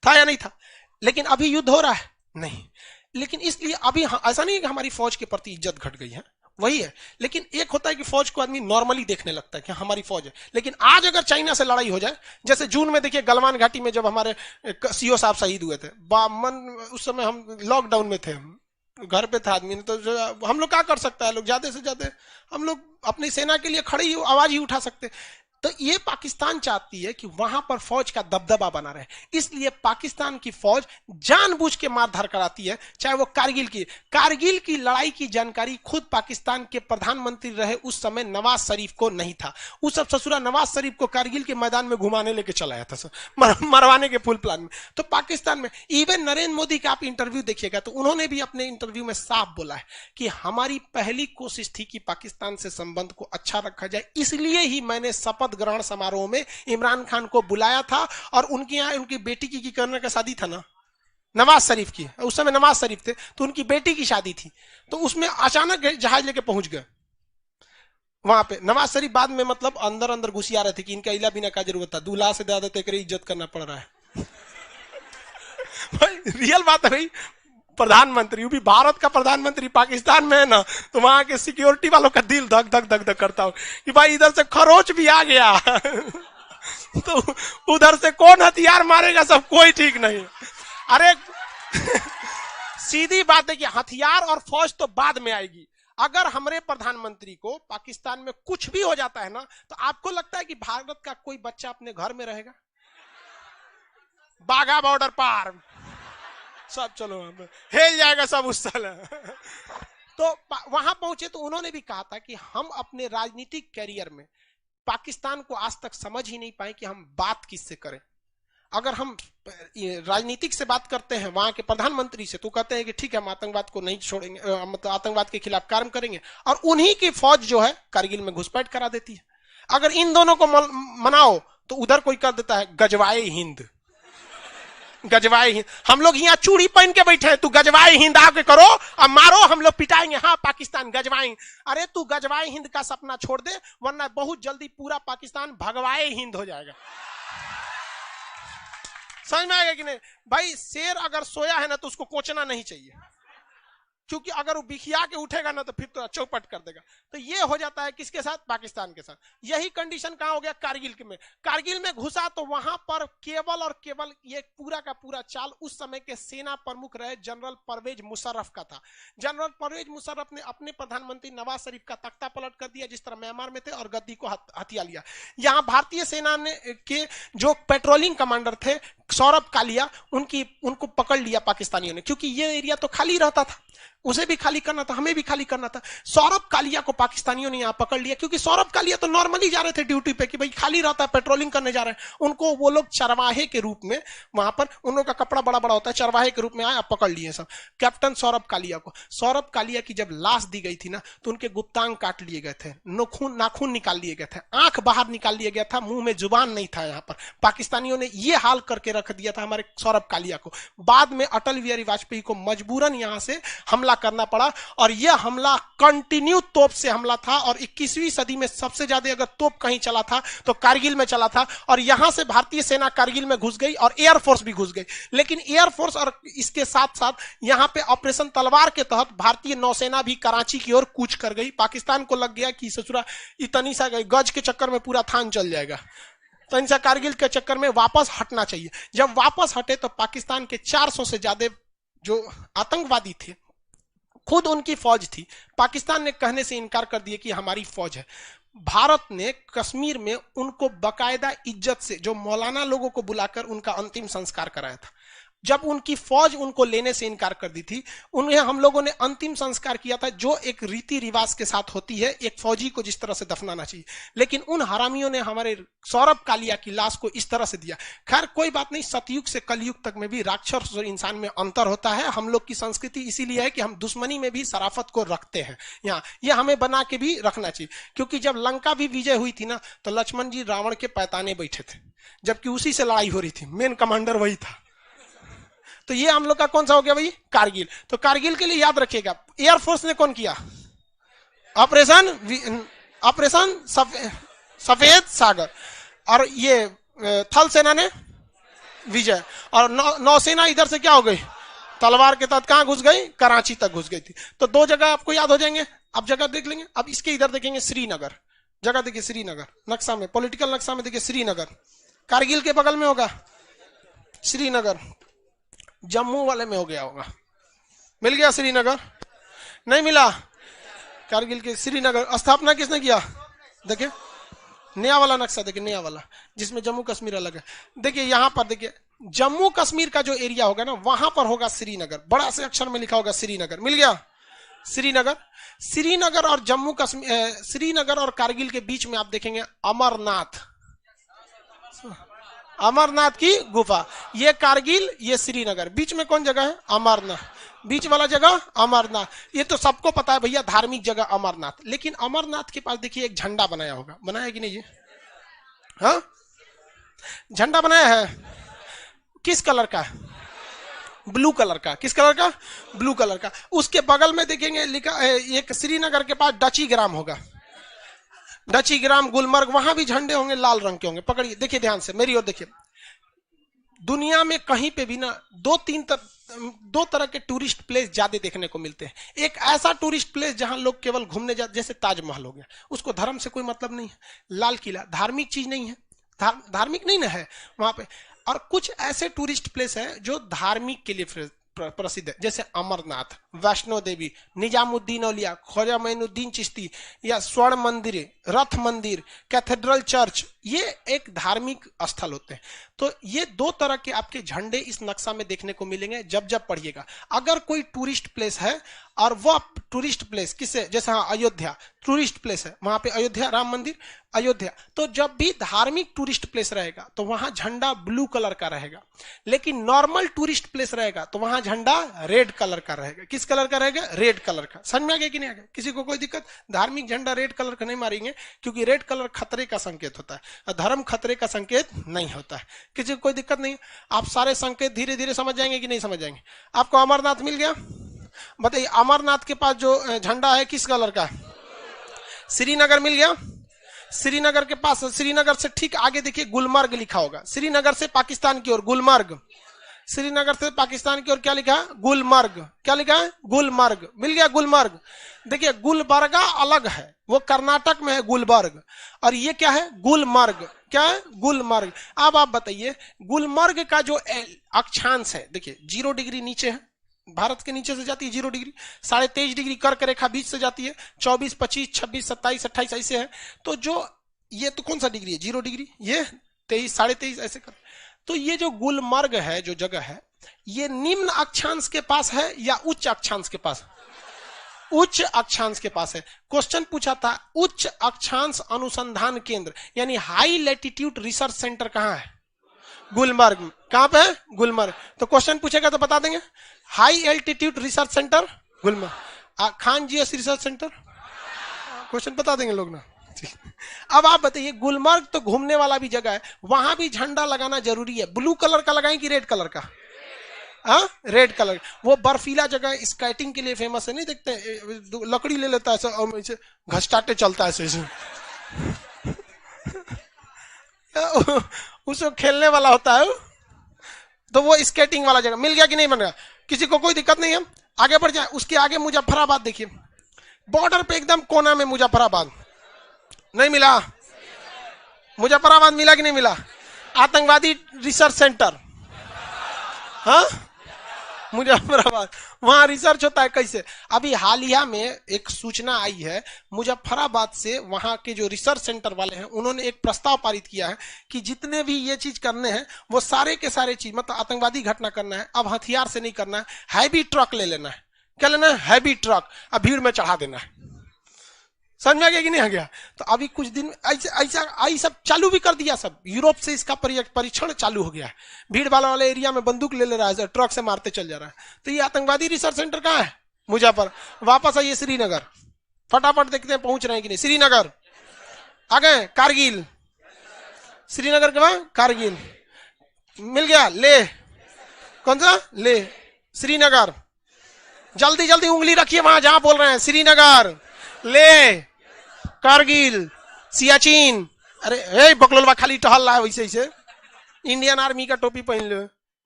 था या नहीं था? लेकिन अभी युद्ध हो रहा है नहीं। लेकिन इसलिए अभी ऐसा नहीं है कि हमारी फौज के प्रति इज्जत घट गई है, वही है। लेकिन एक होता है कि फौज को आदमी नॉर्मली देखने लगता है कि हमारी फौज है। लेकिन आज अगर चाइना से लड़ाई हो जाए, जैसे जून में देखिए गलवान घाटी में जब हमारे सीओ साहब शहीद हुए थे, उस समय हम लॉकडाउन में थे, घर पे था आदमी, तो हम लोग क्या कर सकता है? लोग ज्यादा से ज्यादा हम लोग अपनी सेना के लिए खड़े ही आवाज ही उठा सकते। तो ये पाकिस्तान चाहती है कि वहां पर फौज का दबदबा बना रहे, इसलिए पाकिस्तान की फौज जानबूझ के मारधार कराती है। चाहे वो कारगिल की लड़ाई की जानकारी खुद पाकिस्तान के प्रधानमंत्री रहे उस समय नवाज शरीफ को नहीं था। उस सब ससुरा नवाज शरीफ को कारगिल के मैदान में घुमाने लेके चलाया था मरवाने के फुल प्लान में। तो पाकिस्तान में इवन नरेंद्र मोदी का आप इंटरव्यू देखिएगा तो उन्होंने भी अपने इंटरव्यू में साफ बोला है कि हमारी पहली कोशिश थी कि पाकिस्तान से संबंध को अच्छा रखा जाए, इसलिए ही मैंने शपथ ग्रहण समारोह में इमरान खान को बुलाया था। और उनके यहाँ उनकी बेटी की करने का शादी था ना, नवाज शरीफ की, उस समय नवाज शरीफ थे, तो उनकी बेटी की शादी थी, तो उसमें अचानक जहाज लेके पहुंच गए वहां पे। नवाज शरीफ बाद में मतलब अंदर अंदर घुसिया रहे थे कि इनका इला बिना का जरूरत था, दूल्हा से ज्यादा तेरे इज्जत करना पड़ रहा है। भाई रियल बात है भाई, प्रधानमंत्री, वो भी भारत का प्रधानमंत्री पाकिस्तान में है ना, तो वहां के सिक्योरिटी वालों का दिल धक धक धक धक करता हो कि भाई इधर से खरोच भी आ गया तो उधर से कौन हथियार मारेगा, सब कोई ठीक नहीं। अरे सीधी बात है कि हथियार और फौज तो बाद में आएगी। अगर हमारे प्रधानमंत्री को पाकिस्तान में कुछ भी हो जाता है ना, तो आपको लगता है कि भारत का कोई बच्चा अपने घर में रहेगा? बाघा बॉर्डर पार सब चलो हिल जाएगा सब उस साल। तो वहां पहुंचे तो उन्होंने भी कहा था कि हम अपने राजनीतिक कैरियर में पाकिस्तान को आज तक समझ ही नहीं पाए कि हम बात किससे करें। अगर हम राजनीतिक से बात करते हैं वहां के प्रधानमंत्री से, तो कहते हैं कि ठीक है हम आतंकवाद को नहीं छोड़ेंगे, मतलब आतंकवाद के खिलाफ कार्य करेंगे, और उन्हीं की फौज जो है कारगिल में घुसपैठ करा देती है। अगर इन दोनों को मनाओ तो उधर कोई कर देता है गजवाए हिंद, गजवाए हिंद। हम लोग यहाँ चूड़ी पहन के बैठे हैं, तू गजवाए हिंद आके करो और मारो, हम लोग पिटाएंगे, हाँ पाकिस्तान गजवाए। अरे तू गजवाए हिंद का सपना छोड़ दे, वरना बहुत जल्दी पूरा पाकिस्तान भगवाए हिंद हो जाएगा। समझ में आएगा कि नहीं भाई? शेर अगर सोया है ना तो उसको कोचना नहीं चाहिए, क्योंकि अगर वो बिखिया के उठेगा ना तो फिर तो चौपट कर देगा। तो ये हो जाता है किसके साथ? पाकिस्तान के साथ। यही कंडीशन कहां हो गया? कारगिल में। कारगिल में घुसा तो वहां पर केवल और केवल ये पूरा का पूरा चाल उस समय के सेना प्रमुख रहे जनरल परवेज मुशर्रफ का था। जनरल परवेज मुशर्रफ ने अपने प्रधानमंत्री नवाज शरीफ का तख्ता पलट कर दिया, जिस तरह म्यांमार में थे, और गद्दी को हथिया लिया। यहाँ भारतीय सेना ने के जो पेट्रोलिंग कमांडर थे सौरभ कालिया, उनको पकड़ लिया पाकिस्तानियों ने, क्योंकि ये एरिया तो खाली रहता था, उसे भी खाली करना था, हमें भी खाली करना था। सौरभ कालिया को पाकिस्तानियों ने यहां पकड़ लिया, क्योंकि सौरभ कालिया तो नॉर्मली जा रहे थे ड्यूटी पे कि भाई खाली रहता है, पेट्रोलिंग करने जा रहे हैं। उनको वो लोग चरवाहे के रूप में, वहां पर उन लोगों का कपड़ा बड़ा बड़ा होता है, चरवाहे के रूप में आए, पकड़ लिए सब कैप्टन सौरभ कालिया को। सौरभ कालिया की जब लाश दी गई थी ना, तो उनके गुप्तांग काट लिए गए थे, नाखून निकाल लिए गए थे, आंख बाहर निकाल लिया गया था, मुंह में जुबान नहीं था। यहाँ पर पाकिस्तानियों ने ये हाल करके रख दिया था हमारे सौरभ कालिया को। बाद में अटल बिहारी वाजपेयी को मजबूरन यहां से हमला हमला करना पड़ा, और यह हमला कंटिन्यू तोप से हमला था, और 21वीं सदी में सबसे ज्यादा अगर तोप कहीं चला था तो कारगिल में चला था, और यहां से भारतीय सेना कारगिल में घुस गई और एयरफोर्स भी घुस गई। लेकिन एयरफोर्स और इसके साथ साथ यहां पे ऑपरेशन तलवार के तहत भारतीय नौसेना भी कराची की ओर कूच कर गई। पाकिस्तान को लग गया कि ससुरा इतनी सा गज के चक्कर में पूरा थान चल जाएगा, तो इनसे कारगिल के चक्कर में वापस हटना चाहिए। जब वापस हटे तो पाकिस्तान के 400 से ज्यादा जो आतंकवादी थे, खुद उनकी फौज थी, पाकिस्तान ने कहने से इनकार कर दिया कि हमारी फौज है। भारत ने कश्मीर में उनको बकायदा इज्जत से जो मौलाना लोगों को बुलाकर उनका अंतिम संस्कार कराया था। जब उनकी फौज उनको लेने से इनकार कर दी थी, उन्हें हम लोगों ने अंतिम संस्कार किया था, जो एक रीति रिवाज के साथ होती है एक फौजी को जिस तरह से दफनाना चाहिए। लेकिन उन हरामियों ने हमारे सौरभ कालिया की लाश को इस तरह से दिया। खैर कोई बात नहीं, सतयुग से कलयुग तक में भी राक्षस और इंसान में अंतर होता है। हम लोग की संस्कृति इसीलिए है कि हम दुश्मनी में भी शराफत को रखते हैं। यहाँ यह हमें बना के भी रखना चाहिए, क्योंकि जब लंका भी विजय हुई थी ना, तो लक्ष्मण जी रावण के पैताने बैठे थे, जबकि उसी से लड़ाई हो रही थी, मेन कमांडर वही था। तो ये हम लोग का कौन सा हो गया भाई? कारगिल। तो कारगिल के लिए याद रखिएगा, एयरफोर्स ने कौन किया? ऑपरेशन सफेद सागर, और ये थल सेना ने विजय, और नौसेना इधर से क्या हो गई? तलवार के तहत कहां घुस गई? कराची तक घुस गई थी। तो दो जगह आपको याद हो जाएंगे। अब जगह देख लेंगे। अब इसके इधर देखेंगे श्रीनगर, जगह देखिए श्रीनगर, नक्शा में, पॉलिटिकल नक्शा में देखिए श्रीनगर कारगिल के बगल में होगा। श्रीनगर जम्मू वाले में हो गया होगा। मिल गया श्रीनगर? नहीं मिला। कारगिल के श्रीनगर स्थापना किसने किया? देखिए नया वाला नक्शा, देखिए नया वाला जिसमें जम्मू कश्मीर अलग है। देखिए यहां पर देखिए जम्मू कश्मीर का जो एरिया होगा ना, वहां पर होगा श्रीनगर, बड़ा से अक्षर में लिखा होगा श्रीनगर। मिल गया श्रीनगर। श्रीनगर और जम्मू कश्मीर, श्रीनगर और कारगिल के बीच में आप देखेंगे अमरनाथ, अमरनाथ की गुफा। ये कारगिल, ये श्रीनगर, बीच में कौन जगह है? अमरनाथ। बीच वाला जगह अमरनाथ। ये तो सबको पता है भैया, धार्मिक जगह अमरनाथ। लेकिन अमरनाथ के पास देखिए एक झंडा बनाया होगा, बनाया कि नहीं ये? हाँ झंडा बनाया है। किस कलर का? ब्लू कलर का। किस कलर का? ब्लू कलर का। उसके बगल में देखेंगे लिखा एक श्रीनगर के पास डची ग्राम होगा, डची ग्राम, गुलमर्ग, वहां भी झंडे होंगे, लाल रंग के होंगे। पकड़िए, देखिए ध्यान से मेरी ओर देखिए। दुनिया में कहीं पे भी ना दो तरह के टूरिस्ट प्लेस ज्यादा देखने को मिलते हैं। एक ऐसा टूरिस्ट प्लेस जहां लोग केवल घूमने जाते, जैसे ताजमहल हो गया, उसको धर्म से कोई मतलब नहीं है। लाल किला धार्मिक चीज नहीं है, धार्मिक नहीं ना है वहां पे। और कुछ ऐसे टूरिस्ट प्लेस है जो धार्मिक के लिए प्रसिद्ध है, जैसे अमरनाथ, वैष्णो देवी, निजामुद्दीन औलिया, ख्वाजा मोइनुद्दीन चिश्ती, या स्वर्ण मंदिर, रथ मंदिर, कैथेड्रल चर्च, ये एक धार्मिक स्थल होते हैं। तो ये दो तरह के आपके झंडे इस नक्शा में देखने को मिलेंगे जब जब पढ़िएगा। अगर कोई टूरिस्ट प्लेस है और वह टूरिस्ट प्लेस किसे, जैसे हाँ अयोध्या टूरिस्ट प्लेस है, वहां पे अयोध्या राम मंदिर अयोध्या, तो जब भी धार्मिक टूरिस्ट प्लेस रहेगा तो वहां झंडा ब्लू कलर का रहेगा। लेकिन नॉर्मल टूरिस्ट प्लेस रहेगा तो वहां झंडा रेड कलर का रहेगा। किस कलर का रहेगा? रेड कलर का। समझ में आ गया कि नहीं आ गया? किसी को कोई दिक्कत? धार्मिक झंडा रेड कलर का नहीं मारेंगे, क्योंकि रेड कलर खतरे का संकेत होता है, धर्म खतरे का संकेत नहीं होता है। किसी को कोई दिक्कत नहीं। आप सारे संकेत धीरे धीरे समझ जाएंगे कि नहीं समझ जाएंगे? आपको अमरनाथ मिल गया? बताइए अमरनाथ के पास जो झंडा है किस कलर का? श्रीनगर मिल गया? श्रीनगर के पास, श्रीनगर से ठीक आगे देखिए गुलमर्ग लिखा होगा। श्रीनगर से पाकिस्तान की ओर गुलमर्ग, श्रीनगर से पाकिस्तान की ओर क्या लिखा है? गुलमर्ग। क्या लिखा है? गुलमर्ग। मिल गया गुलमर्ग। देखिए गुलबर्गा अलग है, वो कर्नाटक में है गुलबर्ग, और ये क्या है? गुलमर्ग। क्या है? गुलमर्ग। अब आप बताइए गुलमर्ग का जो अक्षांश है, देखिए 0 डिग्री नीचे है, भारत के नीचे से जाती है 0 डिग्री, 23.5 डिग्री कर्क रेखा बीच से जाती है, 24, 25, 26, 27, 28 ऐसे है। तो जो ये तो कौन सा डिग्री है? 0 डिग्री, ये 23, 23.5 ऐसे कर। तो ये जो गुलमर्ग है जो जगह है, ये निम्न अक्षांश के पास है या उच्च अक्षांश के पास? उच्च अक्षांश के पास है। क्वेश्चन पूछा था उच्च अक्षांश अनुसंधान केंद्र यानी हाई लैटिट्यूड रिसर्च सेंटर कहां है? गुलमर्ग। कहां पे है? गुलमर्ग। तो क्वेश्चन पूछेगा तो बता देंगे, high altitude research centre Gulmarg. Khan GS research centre, question बता देंगे लोग ना। अब आप बताइए गुलमर्ग तो घूमने वाला भी जगह है, वहां भी झंडा लगाना जरूरी है। ब्लू कलर का लगाएं कि रेड कलर का? हाँ रेड कलर, वो बर्फीला जगह स्केटिंग के लिए फेमस है, नहीं देखते लकड़ी ले लेता है और इसे घसटाते चलता है ऐसे उसको खेलने वाला होता है, तो वो स्केटिंग वाला जगह मिल गया कि नहीं बन गया, किसी को कोई दिक्कत नहीं है, आगे बढ़ जाए। उसके आगे मुजफ्फराबाद देखिए, बॉर्डर पे एकदम कोना में मुजफ्फराबाद, नहीं मिला, मुजफ्फराबाद मिला कि नहीं मिला, आतंकवादी रिसर्च सेंटर, हाँ मुजफ्फराबाद, वहां रिसर्च होता है कैसे। अभी हालिया में एक सूचना आई है मुजफ्फराबाद से, वहां के जो रिसर्च सेंटर वाले हैं उन्होंने एक प्रस्ताव पारित किया है कि जितने भी ये चीज करने हैं वो सारे के सारे चीज, मतलब आतंकवादी घटना करना है, अब हथियार से नहीं करना है, हैवी ट्रक ले लेना है, क्या लेना है, हैवी ट्रक, अब भीड़ में चढ़ा देना है। समझ में आ गया कि नहीं आ गया। तो अभी कुछ दिन ऐसा सब चालू भी कर दिया, सब यूरोप से इसका परीक्षण चालू हो गया है, भीड़ वाले एरिया में बंदूक ले ले रहा है, ट्रक से मारते चल जा रहा है। तो ये आतंकवादी रिसर्च सेंटर कहाँ है, मुजफ्फर। वापस आइए श्रीनगर, फटाफट देखते हैं पहुंच रहे हैं कि नहीं। श्रीनगर आ गए, कारगिल, श्रीनगर के बाद कारगिल मिल गया, ले कौन सा ले, श्रीनगर, जल्दी जल्दी उंगली रखिए वहां जहां बोल रहे हैं, श्रीनगर, ले, कारगिल, सियाचिन, अरे हे बकलोलवा खाली टहल रहा है वैसे ऐसे, इंडियन आर्मी का टोपी पहन लो,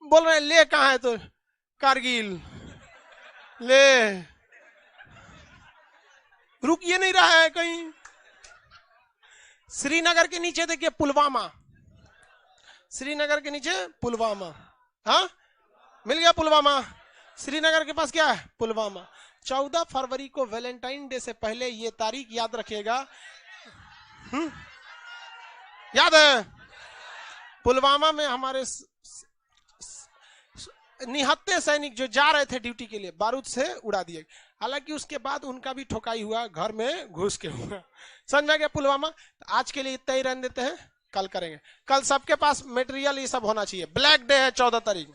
बोल रहे हैं ले कहाँ है, तो कारगिल, ले, रुक ये नहीं रहा है कहीं। श्रीनगर के नीचे देखिए पुलवामा, श्रीनगर के नीचे पुलवामा, हाँ मिल गया पुलवामा, श्रीनगर के पास क्या है, पुलवामा। 14 फरवरी को वैलेंटाइन डे से पहले ये तारीख याद रखिएगा, याद है, पुलवामा में हमारे निहत्थे सैनिक जो जा रहे थे ड्यूटी के लिए बारूद से उड़ा दिए, हालांकि उसके बाद उनका भी ठोकाई हुआ, घर में घुस के हुआ। समझ में गया पुलवामा। आज के लिए इतना ही रहने देते हैं, कल करेंगे, कल सबके पास मटेरियल ये सब होना चाहिए। ब्लैक डे है 14 तारीख।